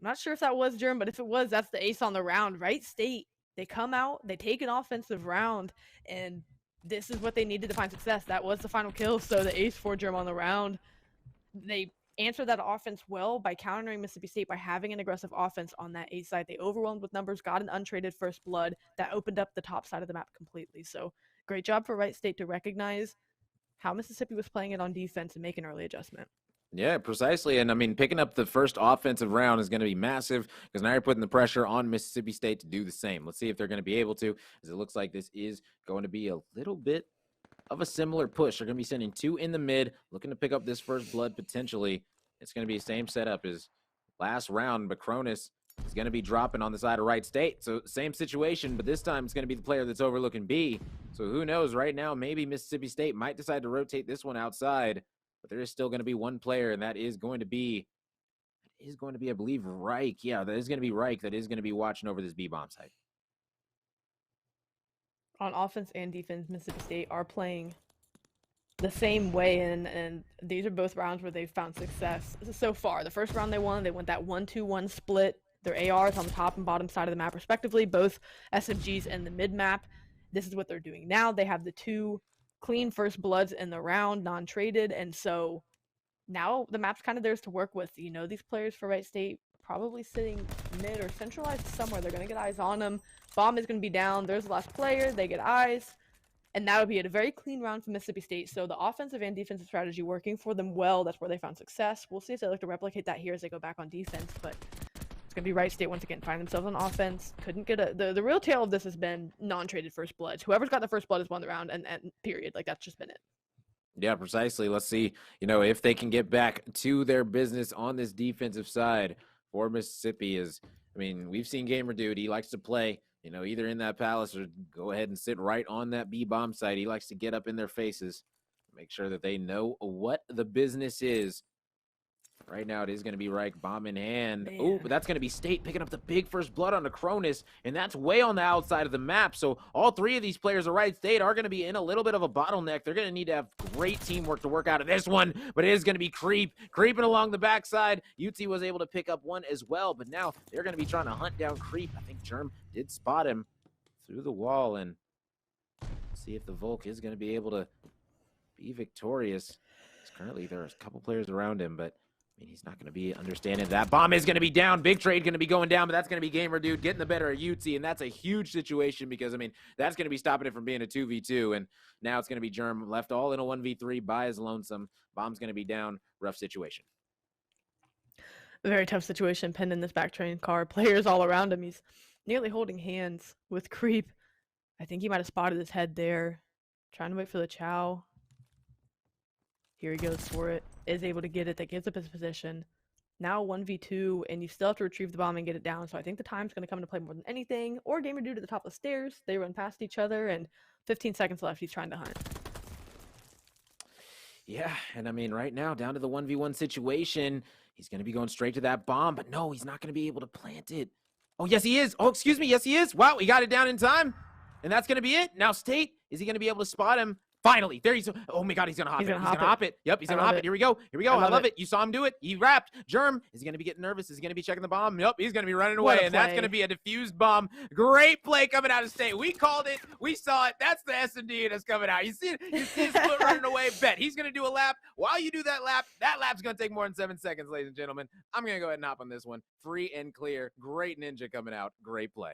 not sure if that was Germ, but if it was, that's the ace on the round. Right State, they come out, they take an offensive round, and this is what they needed to find success. That was the final kill, so the ace for Germ on the round. They answered that offense well by countering Mississippi State by having an aggressive offense on that A side. They overwhelmed with numbers, got an untraded first blood that opened up the top side of the map completely. So great job for Wright State to recognize how Mississippi was playing it on defense and make an early adjustment. Yeah, precisely. And I mean, picking up the first offensive round is going to be massive, because now you're putting the pressure on Mississippi State to do the same. Let's see if they're going to be able to, as it looks like this is going to be a little bit of a similar push. They're going to be sending 2 in the mid, looking to pick up this first blood potentially. It's going to be the same setup as last round, but Cronus is going to be dropping on the side of Wright State. So same situation, but this time it's going to be the player that's overlooking B. So who knows? Right now, maybe Mississippi State might decide to rotate this one outside, but there is still going to be one player, and that is going to be, I believe, Reich. Yeah, that is going to be Reich that is going to be watching over this B-bomb site. On offense and defense, Mississippi State are playing the same way, and these are both rounds where they've found success so far. The first round they won that 1-2-1 split. Their ARs on the top and bottom side of the map respectively, both SMGs and the mid map. This is what they're doing now. They have the 2 clean first bloods in the round, non-traded, and so now the map's kind of theirs to work with. You know, these players for Wright State probably sitting mid or centralized somewhere. They're going to get eyes on them. Bomb is going to be down. There's the last player. They get eyes. And that would be a very clean round for Mississippi State. So the offensive and defensive strategy working for them well. That's where they found success. We'll see if they look to replicate that here as they go back on defense. But It's going to be Wright State once again, find themselves on offense. Couldn't get the real tale of this has been non-traded first bloods. Whoever's got the first blood has won the round, and period. Like, that's just been it. Yeah, precisely. Let's see, if they can get back to their business on this defensive side for Mississippi. We've seen Gamer Dude. He likes to play, either in that palace or go ahead and sit right on that B-bomb site. He likes to get up in their faces, make sure that they know what the business is. Right now, it is going to be Wright, bomb in hand. Oh, but that's going to be State picking up the big first blood on the Cronus, and that's way on the outside of the map. So all three of these players of Wright State are going to be in a little bit of a bottleneck. They're going to need to have great teamwork to work out of this one, but it is going to be creeping along the backside. UT was able to pick up one as well, but now they're going to be trying to hunt down Creep. I think Germ did spot him through the wall, and see if the Volk is going to be able to be victorious. Currently, there's a couple players around him, but he's not going to be understanding. That bomb is going to be down. Big trade going to be going down, but that's going to be Gamer Dude getting the better of UT, and that's a huge situation because, that's going to be stopping it from being a 2v2, and now it's going to be Germ left all in a 1v3 by his lonesome. Bomb's going to be down. Rough situation. A very tough situation pinned in this back train car. Players all around him. He's nearly holding hands with Creep. I think he might have spotted his head there. Trying to wait for the chow. Here he goes for it. Is able to get it. That gives up his position. Now 1v2, and you still have to retrieve the bomb and get it down. So I think the time's going to come into play more than anything. Or Gamer Dude at the top of the stairs. They run past each other, and 15 seconds left. He's trying to hunt. Yeah, and right now, down to the 1v1 situation. He's going to be going straight to that bomb, but no, he's not going to be able to plant it. Oh, yes, he is. Oh, excuse me. Yes, he is. Wow, he got it down in time. And that's going to be it. Now, State, is he going to be able to spot him? Finally, there he's. Oh my God, he's gonna hop it. He's gonna hop it. Yep, he's gonna hop it. Here we go. I love it. You saw him do it. He wrapped. Germ, is he gonna be getting nervous? Is he gonna be checking the bomb? Yep, he's gonna be running away, and that's gonna be a defused bomb. Great play coming out of State. We called it. We saw it. That's the S&D that's coming out. You see his foot running away. Bet he's gonna do a lap. While you do that lap's gonna take more than 7 seconds, ladies and gentlemen. I'm gonna go ahead and hop on this one. Free and clear. Great ninja coming out. Great play.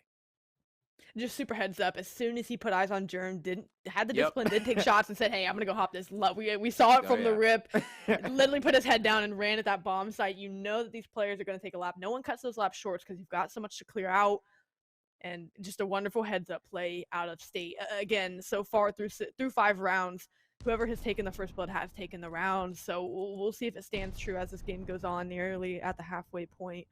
Just super heads up. As soon as he put eyes on Germ, had the discipline, did take shots and said, "Hey, I'm gonna go hop this." We saw it from the rip. Literally put his head down and ran at that bomb site. You know that these players are gonna take a lap. No one cuts those laps short because you've got so much to clear out. And just a wonderful heads up play out of State. Again, so far through 5 rounds, whoever has taken the first blood has taken the round. So we'll see if it stands true as this game goes on, nearly at the halfway point.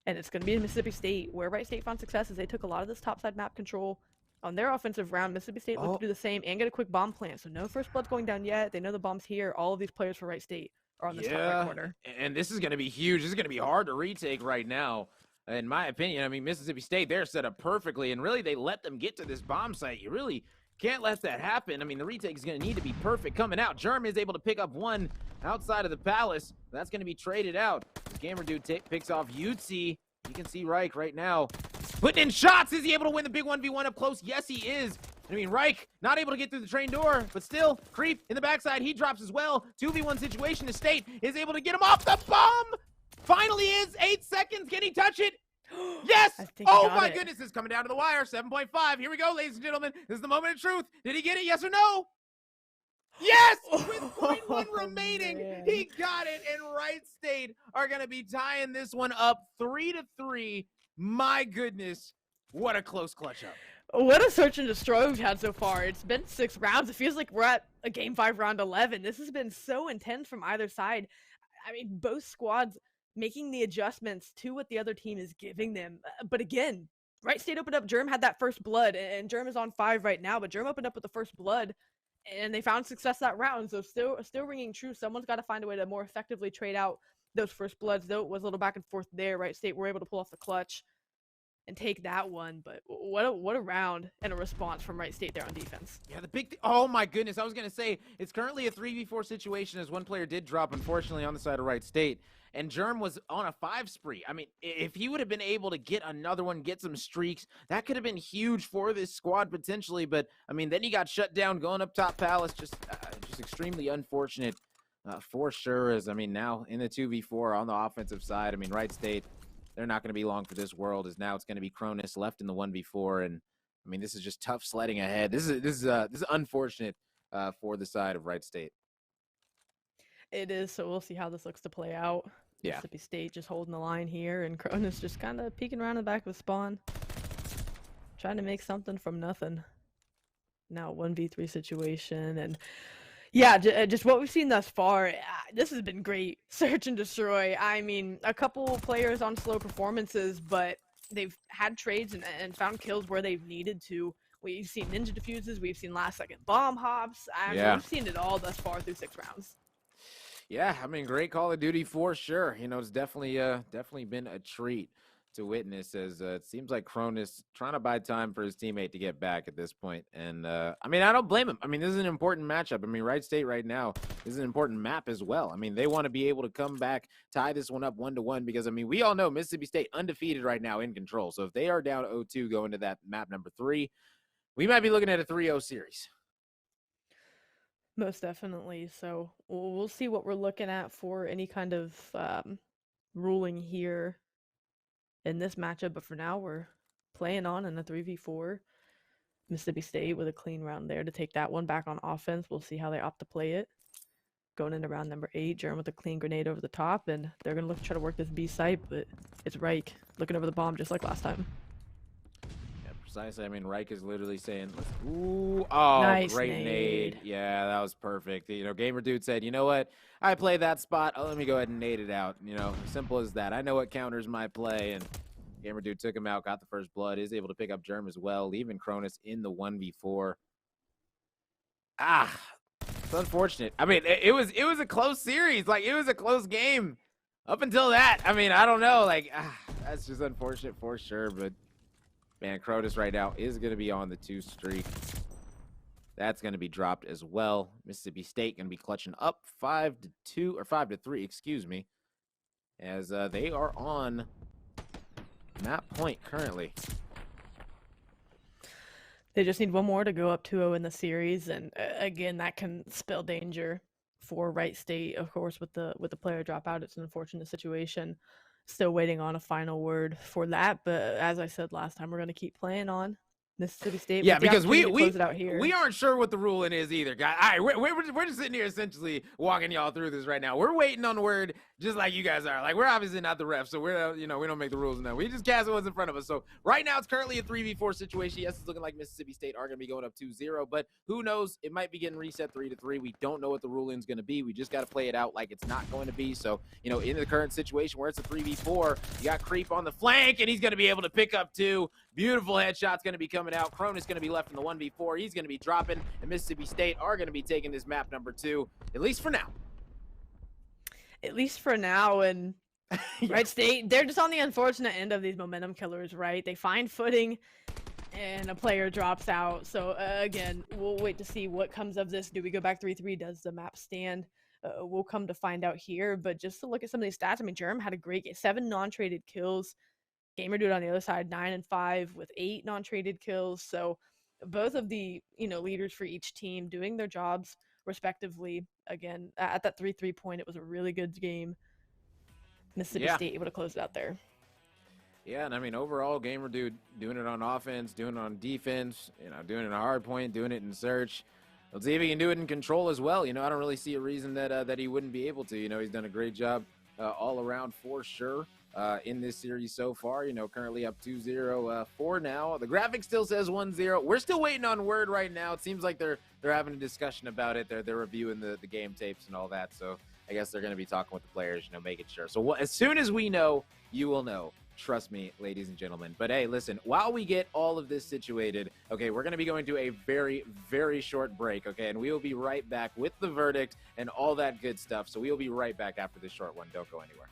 And it's going to be in Mississippi State, where Wright State found success is they took a lot of this topside map control on their offensive round. Mississippi State looked to do the same and get a quick bomb plant. So no first blood's going down yet. They know the bomb's here. All of these players for Wright State are on this top right corner. And this is going to be huge. This is going to be hard to retake right now. In my opinion, Mississippi State, they're set up perfectly, and really they let them get to this bomb site. You really can't let that happen. The retake is going to need to be perfect coming out. Germ is able to pick up one outside of the palace. That's going to be traded out. Gamer Dude picks off UT. You can see Reich right now putting in shots. Is he able to win the big 1v1 up close? Yes, he is. Reich not able to get through the train door, but still, Creep in the backside. He drops as well. 2v1 situation. The State is able to get him off the bomb. Finally is 8 seconds. Can he touch it? Yes! Oh my goodness, it's coming down to the wire. 7.5. Here we go, ladies and gentlemen. This is the moment of truth. Did he get it? Yes or no? Yes! With 0.1 remaining, he got it, and Wright State are going to be tying this one up 3-3. My goodness, what a close clutch up. What a search and destroy we've had so far. It's been 6 rounds. It feels like we're at a Game 5 round 11. This has been so intense from either side. Both squads making the adjustments to what the other team is giving them. But again, Wright State opened up. Germ had that first blood, and Germ is on 5 right now, but Germ opened up with the first blood. And they found success that round, so still ringing true. Someone's got to find a way to more effectively trade out those first bloods. Though it was a little back and forth there. Wright State were able to pull off the clutch and take that one. But what a round and a response from Wright State there on defense. Yeah, the big oh my goodness, I was gonna say it's currently a 3v4 situation as one player did drop, unfortunately, on the side of Wright State. And Germ was on a 5 spree. If he would have been able to get another one, get some streaks, that could have been huge for this squad potentially. But, then he got shut down going up top palace. Just extremely unfortunate for sure. As, now in the 2v4 on the offensive side, Wright State, they're not going to be long for this world, as now it's going to be Cronus left in the 1v4. And, this is just tough sledding ahead. This is unfortunate for the side of Wright State. It is, so we'll see how this looks to play out. Yeah. Mississippi State just holding the line here, and Cronus just kind of peeking around the back of the spawn, trying to make something from nothing. Now 1v3 situation, and yeah, just what we've seen thus far, this has been great. Search and destroy. I mean, a couple players on slow performances, but they've had trades and found kills where they've needed to. We've seen ninja defuses, we've seen last second bomb hops. I mean, we've seen it all thus far through 6 rounds. Yeah, I mean, great Call of Duty for sure. You know, it's definitely been a treat to witness, as it seems like Cronus trying to buy time for his teammate to get back at this point. And I mean, I don't blame him. I mean, this is an important matchup. I mean, Wright State right now is an important map as well. I mean, they want to be able to come back, tie this one up 1-1, because I mean, we all know Mississippi State undefeated right now in control. So if they are down 0-2 going to that map number 3, we might be looking at a 3-0 series. Most definitely. So we'll see what we're looking at for any kind of ruling here in this matchup. But for now, we're playing on in a 3v4. Mississippi State with a clean round there to take that one back on offense. We'll see how they opt to play it. Going into round number 8, Germ with a clean grenade over the top, and they're going to look to try to work this B site, but it's Wright looking over the bomb just like last time. Precisely. I mean, Reich is literally saying, ooh, oh, nice great nade. Yeah, that was perfect. You know, Gamer Dude said, you know what? I play that spot. Oh, let me go ahead and nade it out. You know, simple as that. I know what counters my play, and Gamer Dude took him out, got the first blood, is able to pick up Germ as well, leaving Cronus in the 1v4. It's unfortunate. I mean, it was a close series. Like, it was a close game up until that. I mean, I don't know. Like, that's just unfortunate for sure, but man, Cronus right now is going to be on the 2 streak. That's going to be dropped as well. Mississippi State going to be clutching up 5-2 or 5-3, excuse me, as they are on map point currently. They just need one more to go up 2-0 in the series, and again, that can spell danger for Wright State. Of course, with the player dropout, it's an unfortunate situation. Still waiting on a final word for that, but as I said last time, we're going to keep playing on. Mississippi State. Yeah, because we aren't sure what the ruling is either, guys. All right, we're just sitting here essentially walking y'all through this right now. We're waiting on the word, just like you guys are. Like, we're obviously not the ref, so we're we don't make the rules now. We just cast what's in front of us. So right now it's currently a 3v4 situation. Yes, it's looking like Mississippi State are going to be going up 2-0, but who knows? It might be getting reset 3-3. We don't know what the ruling is going to be. We just got to play it out like it's not going to be. So in the current situation where it's a 3v4, you got Creep on the flank, and he's going to be able to pick up 2. Beautiful headshot's going to be coming out. Cronus going to be left in the 1v4. He's going to be dropping, and Mississippi State are going to be taking this map number 2, at least for now. At least for now, and yeah. Wright State, they're just on the unfortunate end of these momentum killers, right? They find footing, and a player drops out. So, again, we'll wait to see what comes of this. Do we go back 3-3? Does the map stand? We'll come to find out here. But just to look at some of these stats, I mean, Germ had a great game. 7 non-traded kills. Gamer Dude on the other side, 9-5 with 8 non-traded kills. So both of the leaders for each team doing their jobs respectively. Again, at that 3-3 point, it was a really good game. Mississippi State able to close it out there. Yeah, and I mean, overall, Gamer Dude doing it on offense, doing it on defense, doing it on hard point, doing it in search. Let's see if he can do it in control as well. I don't really see a reason that he wouldn't be able to. He's done a great job all around for sure. In this series so far, currently up 2-0 for now. The graphic still says 1-0. We're still waiting on word right now. It seems like they're having a discussion about it. They're reviewing the game tapes and all that. So I guess they're going to be talking with the players, making sure. So as soon as we know, you will know. Trust me, ladies and gentlemen. But hey, listen, while we get all of this situated, okay, we're going to be going to a very, very short break, okay? And we will be right back with the verdict and all that good stuff. So we will be right back after this short one. Don't go anywhere.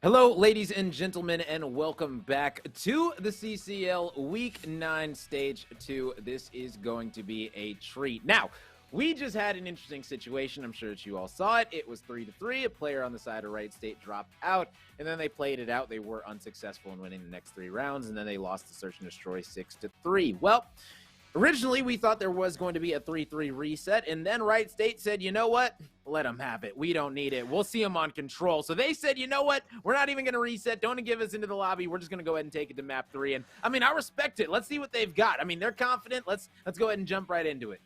Hello, ladies and gentlemen, and welcome back to the CCL Week 9 Stage 2. This is going to be a treat. Now, we just had an interesting situation. I'm sure that you all saw it. It was 3-3. A player on the side of Wright State dropped out, and then they played it out. They were unsuccessful in winning the next 3 rounds, and then they lost to Search and Destroy 6-3. Well, originally, we thought there was going to be a 3-3 reset, and then Wright State said, you know what? Let them have it. We don't need it. We'll see them on control. So they said, you know what? We're not even going to reset. Don't give us into the lobby. We're just going to go ahead and take it to map 3. And, I mean, I respect it. Let's see what they've got. I mean, they're confident. Let's go ahead and jump right into it.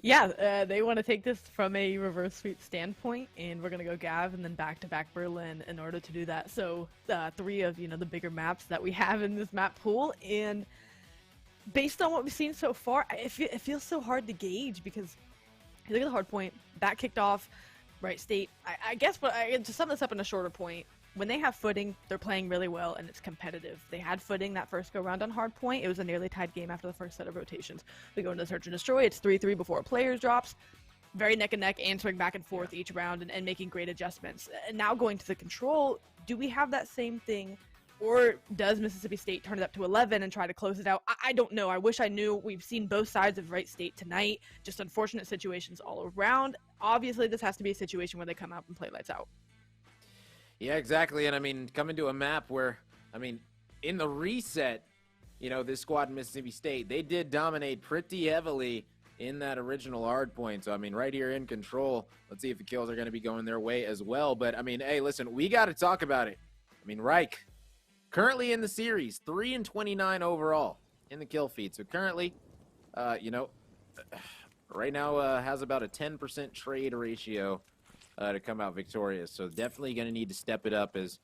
Yeah, they want to take this from a reverse sweep standpoint, and we're going to go Gav and then back-to-back Berlin in order to do that. So 3 of, the bigger maps that we have in this map pool, and based on what we've seen so far, it feels so hard to gauge because you look at the hard point, that kicked off, Wright State. I guess, but to sum this up in a shorter point, when they have footing, they're playing really well and it's competitive. They had footing that first go round on hard point. It was a nearly tied game after the first set of rotations. We go into the Search and Destroy. It's 3-3 before a player drops. Very neck and neck, answering back and forth each round and making great adjustments. And now going to the control, do we have that same thing? Or does Mississippi State turn it up to 11 and try to close it out? I don't know. I wish I knew. We've seen both sides of Wright State tonight. Just unfortunate situations all around. Obviously, this has to be a situation where they come out and play lights out. Yeah, exactly. And, I mean, coming to a map where, I mean, in the reset, this squad in Mississippi State, they did dominate pretty heavily in that original hard point. So, I mean, right here in control, let's see if the kills are going to be going their way as well. But, I mean, hey, listen, we got to talk about it. I mean, Wright, currently in the series, 3-29 overall in the kill feed. So currently, right now has about a 10% trade ratio to come out victorious. So definitely going to need to step it up as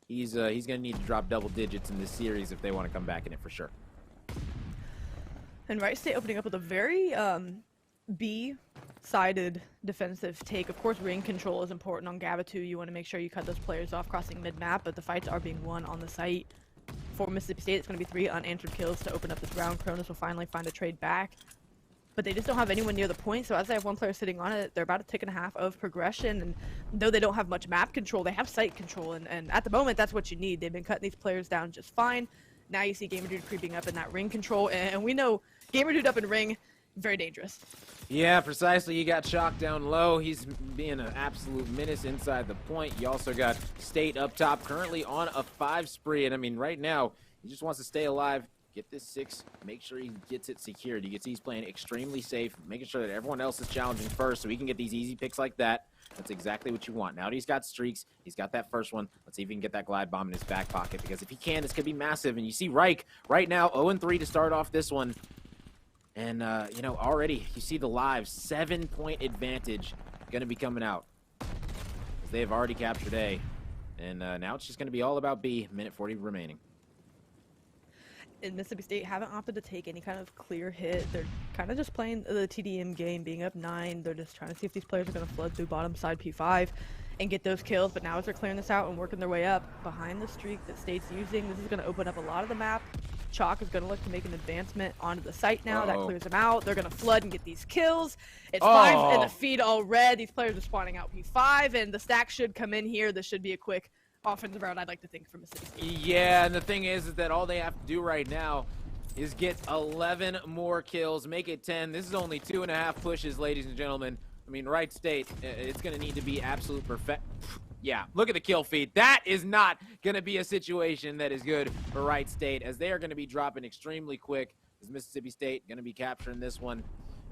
he's going to need to drop double digits in this series if they want to come back in it for sure. And Wright State opening up with a very B-sided defensive take. Of course, ring control is important on Gavatu. You want to make sure you cut those players off crossing mid-map, but the fights are being won on the site. For Mississippi State, it's going to be 3 unanswered kills to open up this round. Cronus will finally find a trade back. But they just don't have anyone near the point, so as they have one player sitting on it, they're about a tick and a half of progression, and though they don't have much map control, they have site control, and at the moment, that's what you need. They've been cutting these players down just fine. Now you see Gamer Dude creeping up in that ring control, and we know Gamer Dude up in ring, very dangerous. Yeah, precisely. You got Shock down low. He's being an absolute menace inside the point. You also got State up top, currently on a 5 spree, and I mean, right now, he just wants to stay alive. Get this 6, make sure he gets it secured. You can see he's playing extremely safe, making sure that everyone else is challenging first so he can get these easy picks like that. That's exactly what you want. Now that he's got streaks, he's got that first one. Let's see if he can get that glide bomb in his back pocket, because if he can, this could be massive. And you see Reich right now 0-3 to start off this one. And, already you see the live 7-point advantage going to be coming out, as they have already captured A. And now it's just going to be all about B, minute 40 remaining. And Mississippi State haven't opted to take any kind of clear hit. They're kind of just playing the TDM game, being up 9. They're just trying to see if these players are going to flood through bottom side P5 and get those kills. But now as they're clearing this out and working their way up behind the streak that State's using, this is going to open up a lot of the map. Chalk is going to look to make an advancement onto the site now. That clears them out. They're going to flood and get these kills. It's 5 in the feed all red. These players are spawning out P5, and the stack should come in here. This should be a quick offensive round, I'd like to think, for Mississippi State. Yeah, and the thing is that all they have to do right now is get 11 more kills, make it 10. This is only 2.5 pushes, ladies and gentlemen. I mean, Wright State, it's going to need to be absolute perfect. Yeah, look at the kill feed. That is not going to be a situation that is good for Wright State, as they are going to be dropping extremely quick. As Mississippi State going to be capturing this one.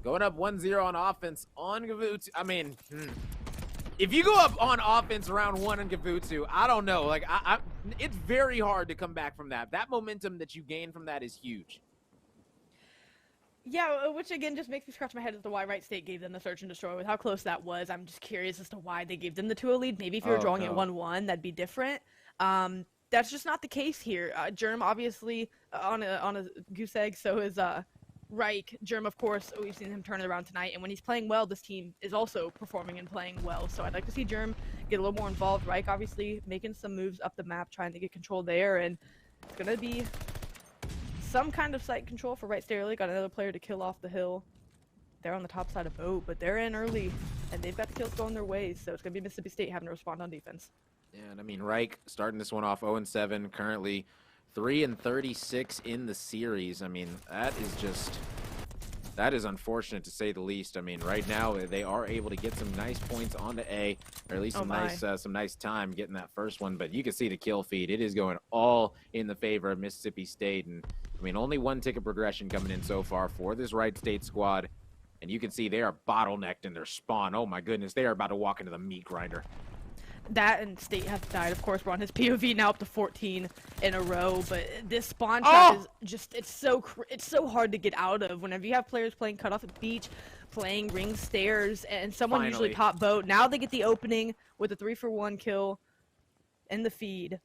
Going up 1-0 on offense on Gavutsu. I mean, if you go up on offense round 1 on Gavutsu, I don't know. Like, it's very hard to come back from that. That momentum that you gain from that is huge. Yeah, which again just makes me scratch my head as to why Wright State gave them the Search and Destroy. With how close that was, I'm just curious as to why they gave them the 2-0 lead. Maybe if you were drawing it 1-1, that'd be different. That's just not the case here. Germ obviously on a goose egg, so is Reich. Germ, of course, we've seen him turn it around tonight, and when he's playing well, this team is also performing and playing well. So I'd like to see Germ get a little more involved. Reich obviously making some moves up the map, trying to get control there, and it's gonna be some kind of site control for Wright State early. Got another player to kill off the hill. They're on the top side of boat, but they're in early, and they've got the kills going their ways, so it's gonna be Mississippi State having to respond on defense. And I mean, Reich starting this one off 0-7, currently 3-36 in the series. I mean, that is unfortunate to say the least. I mean, right now they are able to get some nice points onto A, or at least some nice time getting that first one. But you can see the kill feed; it is going all in the favor of Mississippi State. And I mean, only one ticket progression coming in so far for this Wright State squad. And you can see they are bottlenecked in their spawn. Oh my goodness, they are about to walk into the meat grinder. That and State have died. Of course, we're on his POV now up to 14 in a row, but this spawn trap is just, it's so hard to get out of. Whenever you have players playing cutoff at beach, playing ring stairs, and someone usually top boat, now they get the opening with a 3-for-1 kill in the feed.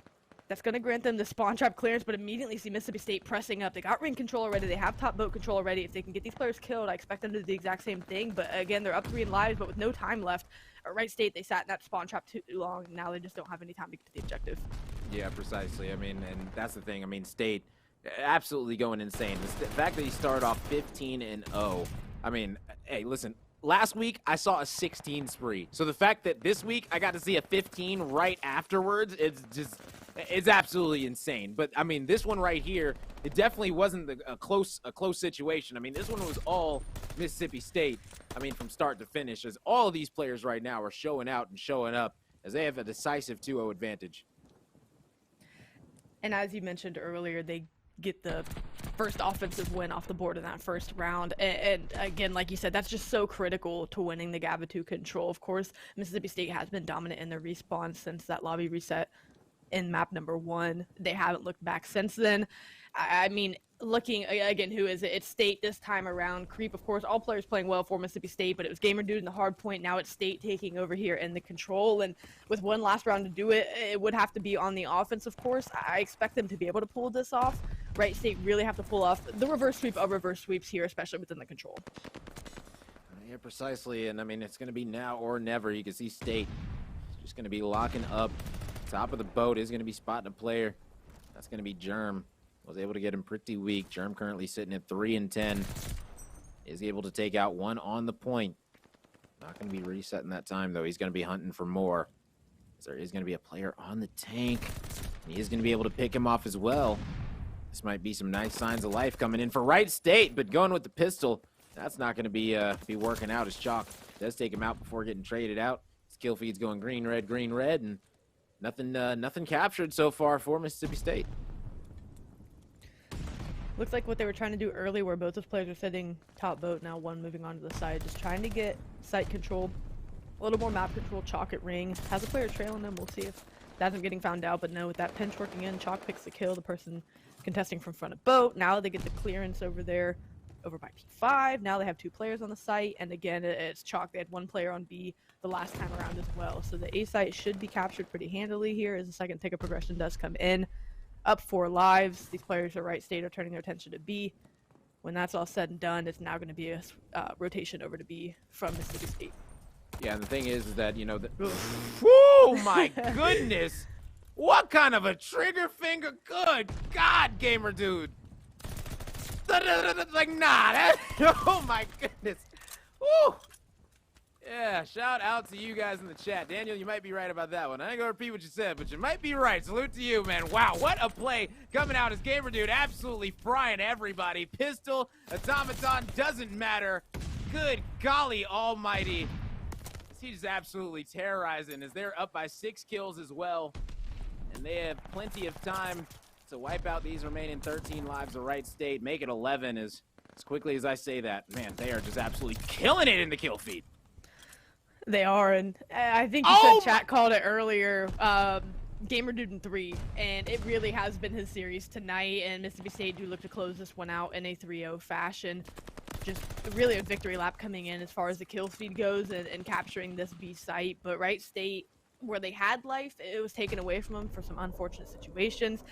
That's going to grant them the spawn trap clearance, but immediately see Mississippi State pressing up. They got ring control already. They have top boat control already. If they can get these players killed, I expect them to do the exact same thing. But again, they're up 3 in lives, but with no time left. At Wright State, they sat in that spawn trap too long. Now they just don't have any time to get to the objective. Yeah, precisely. I mean, and that's the thing. I mean, State absolutely going insane. The fact that he started off 15-0. I mean, hey, listen. Last week, I saw a 16 spree. So the fact that this week I got to see a 15 right afterwards, it's absolutely insane. But, I mean, this one right here, it definitely wasn't a close situation. I mean, this one was all Mississippi State, I mean, from start to finish, as all of these players right now are showing out and showing up as they have a decisive 2-0 advantage. And as you mentioned earlier, they get the first offensive win off the board in that first round. And again, like you said, that's just so critical to winning the GABA 2 control. Of course, Mississippi State has been dominant in their respawn since that lobby reset in map number 1. They haven't looked back since then. I mean, looking again, who is it? It's State this time around. Creep, of course, all players playing well for Mississippi State, but it was Gamer Dude in the hard point. Now it's State taking over here in the control, and with one last round to do it, it would have to be on the offense, of course. I expect them to be able to pull this off. Wright State really have to pull off the reverse sweep of reverse sweeps here, especially within the control. Yeah, precisely, and I mean, it's going to be now or never. You can see State just going to be locking up. Top of the boat is going to be spotting a player. That's going to be Germ. Was able to get him pretty weak. Germ currently sitting at 3-10. Is able to take out one on the point. Not going to be resetting that time, though. He's going to be hunting for more. There is going to be a player on the tank. And he is going to be able to pick him off as well. This might be some nice signs of life coming in for Wright State, but going with the pistol, that's not going to be working out as Chalk does take him out before getting traded out. His kill feed's going green, red, and nothing captured so far for Mississippi State. Looks like what they were trying to do early, where both those players are sitting top boat, now one moving on to the side, just trying to get site control, a little more map control. Chalk at ring, has a player trailing them. We'll see if that's getting found out, but no, with that pinch working in, Chalk picks the kill, the person contesting from front of boat. Now they get the clearance over there, over by P5. Now they have 2 players on the site, and again, it's Chalk. They had 1 player on B the last time around as well, so the A site should be captured pretty handily here as the second ticket progression does come in. Up 4 lives. These players at Wright State are turning their attention to B. When that's all said and done, it's now going to be a rotation over to B from Mississippi State. Yeah, and the thing is that, you know, oh my goodness! What kind of a trigger finger? Good God, Gamer Dude! Like, nah, that, oh my goodness! Woo! Yeah, shout out to you guys in the chat. Daniel, you might be right about that one. I ain't gonna repeat what you said, but you might be right. Salute to you, man. Wow, what a play coming out as Gamer Dude absolutely frying everybody. Pistol, automaton, doesn't matter. Good golly almighty. He's absolutely terrorizing as they're up by 6 kills as well. And they have plenty of time to wipe out these remaining 13 lives of Wright State. Make it 11 as quickly as I say that. Man, they are just absolutely killing it in the kill feed. They are, and I think you said chat called it earlier, Gamer Dude in 3, and it really has been his series tonight, and Mississippi State do look to close this one out in a 3-0 fashion. Just really a victory lap coming in as far as the kill feed goes and capturing this B site, but Wright State, where they had life, it was taken away from them for some unfortunate situations.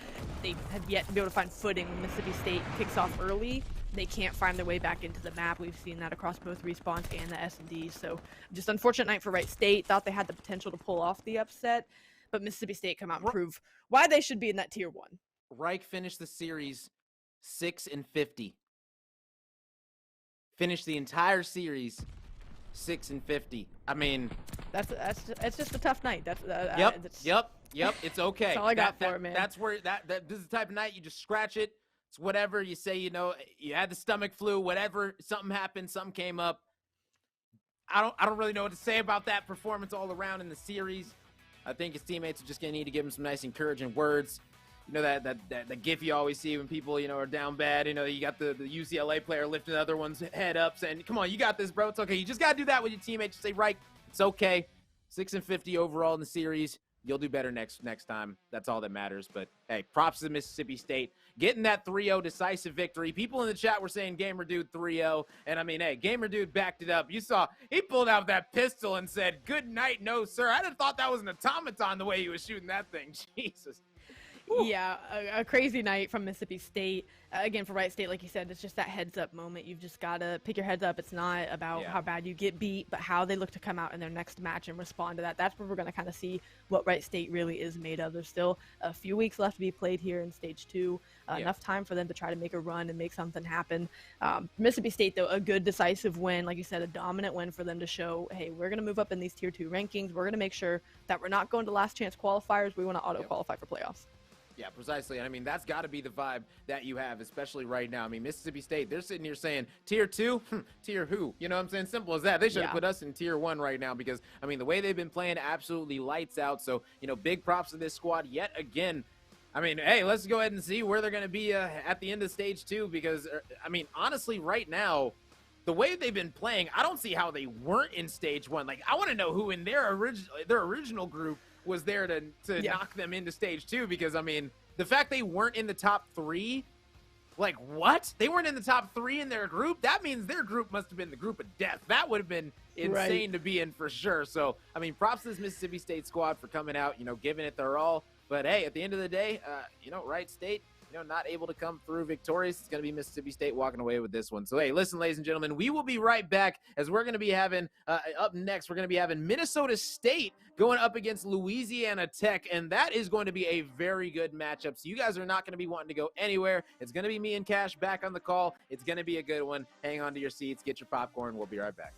They have yet to be able to find footing when Mississippi State kicks off early. They can't find their way back into the map. We've seen that across both respawns and the S&D. So just unfortunate night for Wright State. Thought they had the potential to pull off the upset, but Mississippi State come out and prove why they should be in that tier 1. Reich finished the series 6-50. Finished the entire series 6-50. I mean, it's just a tough night. Yep. Yep, it's okay. That's all I got for it, man. That's where this is the type of night you just scratch it. It's whatever you say. You know, you had the stomach flu, whatever. Something happened. Something came up. I don't really know what to say about that performance all around in the series. I think his teammates are just gonna need to give him some nice encouraging words. You know that gif you always see when people, you know, are down bad. You know, you got the UCLA player lifting the other one's head up saying, come on, you got this, bro. It's okay. You just got to do that with your teammates. Just say, right, it's okay. 6-50 overall in the series. You'll do better next time. That's all that matters. But, hey, props to Mississippi State. Getting that 3-0 decisive victory. People in the chat were saying Gamer Dude 3-0. And, I mean, hey, Gamer Dude backed it up. You saw he pulled out that pistol and said, good night, no, sir. I'd have thought that was an automaton the way he was shooting that thing. Jesus. Yeah, a crazy night from Mississippi State. Again, for Wright State, like you said, it's just that heads-up moment. You've just got to pick your heads up. It's not about how bad you get beat, but how they look to come out in their next match and respond to that. That's where we're going to kind of see what Wright State really is made of. There's still a few weeks left to be played here in Stage 2. Enough time for them to try to make a run and make something happen. Mississippi State, though, a good decisive win. Like you said, a dominant win for them to show, hey, we're going to move up in these Tier 2 rankings. We're going to make sure that we're not going to last chance qualifiers. We want to auto-qualify for playoffs. Yeah, precisely. And I mean, that's got to be the vibe that you have, especially right now. I mean, Mississippi State, they're sitting here saying, Tier 2? Tier who? You know what I'm saying? Simple as that. They should have put us in Tier 1 right now because, I mean, the way they've been playing, absolutely lights out. So, you know, big props to this squad yet again. I mean, hey, let's go ahead and see where they're going to be at the end of Stage 2 because, I mean, honestly, right now, the way they've been playing, I don't see how they weren't in Stage 1. Like, I want to know who in their original group was there to knock them into Stage 2 because, I mean, the fact they weren't in the top 3, like, what? They weren't in the top 3 in their group? That means their group must have been the group of death. That would have been insane to be in for sure. So, I mean, props to this Mississippi State squad for coming out, you know, giving it their all. But, hey, at the end of the day, you know, Wright State, you know, not able to come through victorious. It's going to be Mississippi State walking away with this one. So, hey, listen, ladies and gentlemen, we will be right back as we're going to be having, up next, we're going to be having Minnesota State going up against Louisiana Tech, and that is going to be a very good matchup. So you guys are not going to be wanting to go anywhere. It's going to be me and Cash back on the call. It's going to be a good one. Hang on to your seats. Get your popcorn. We'll be right back.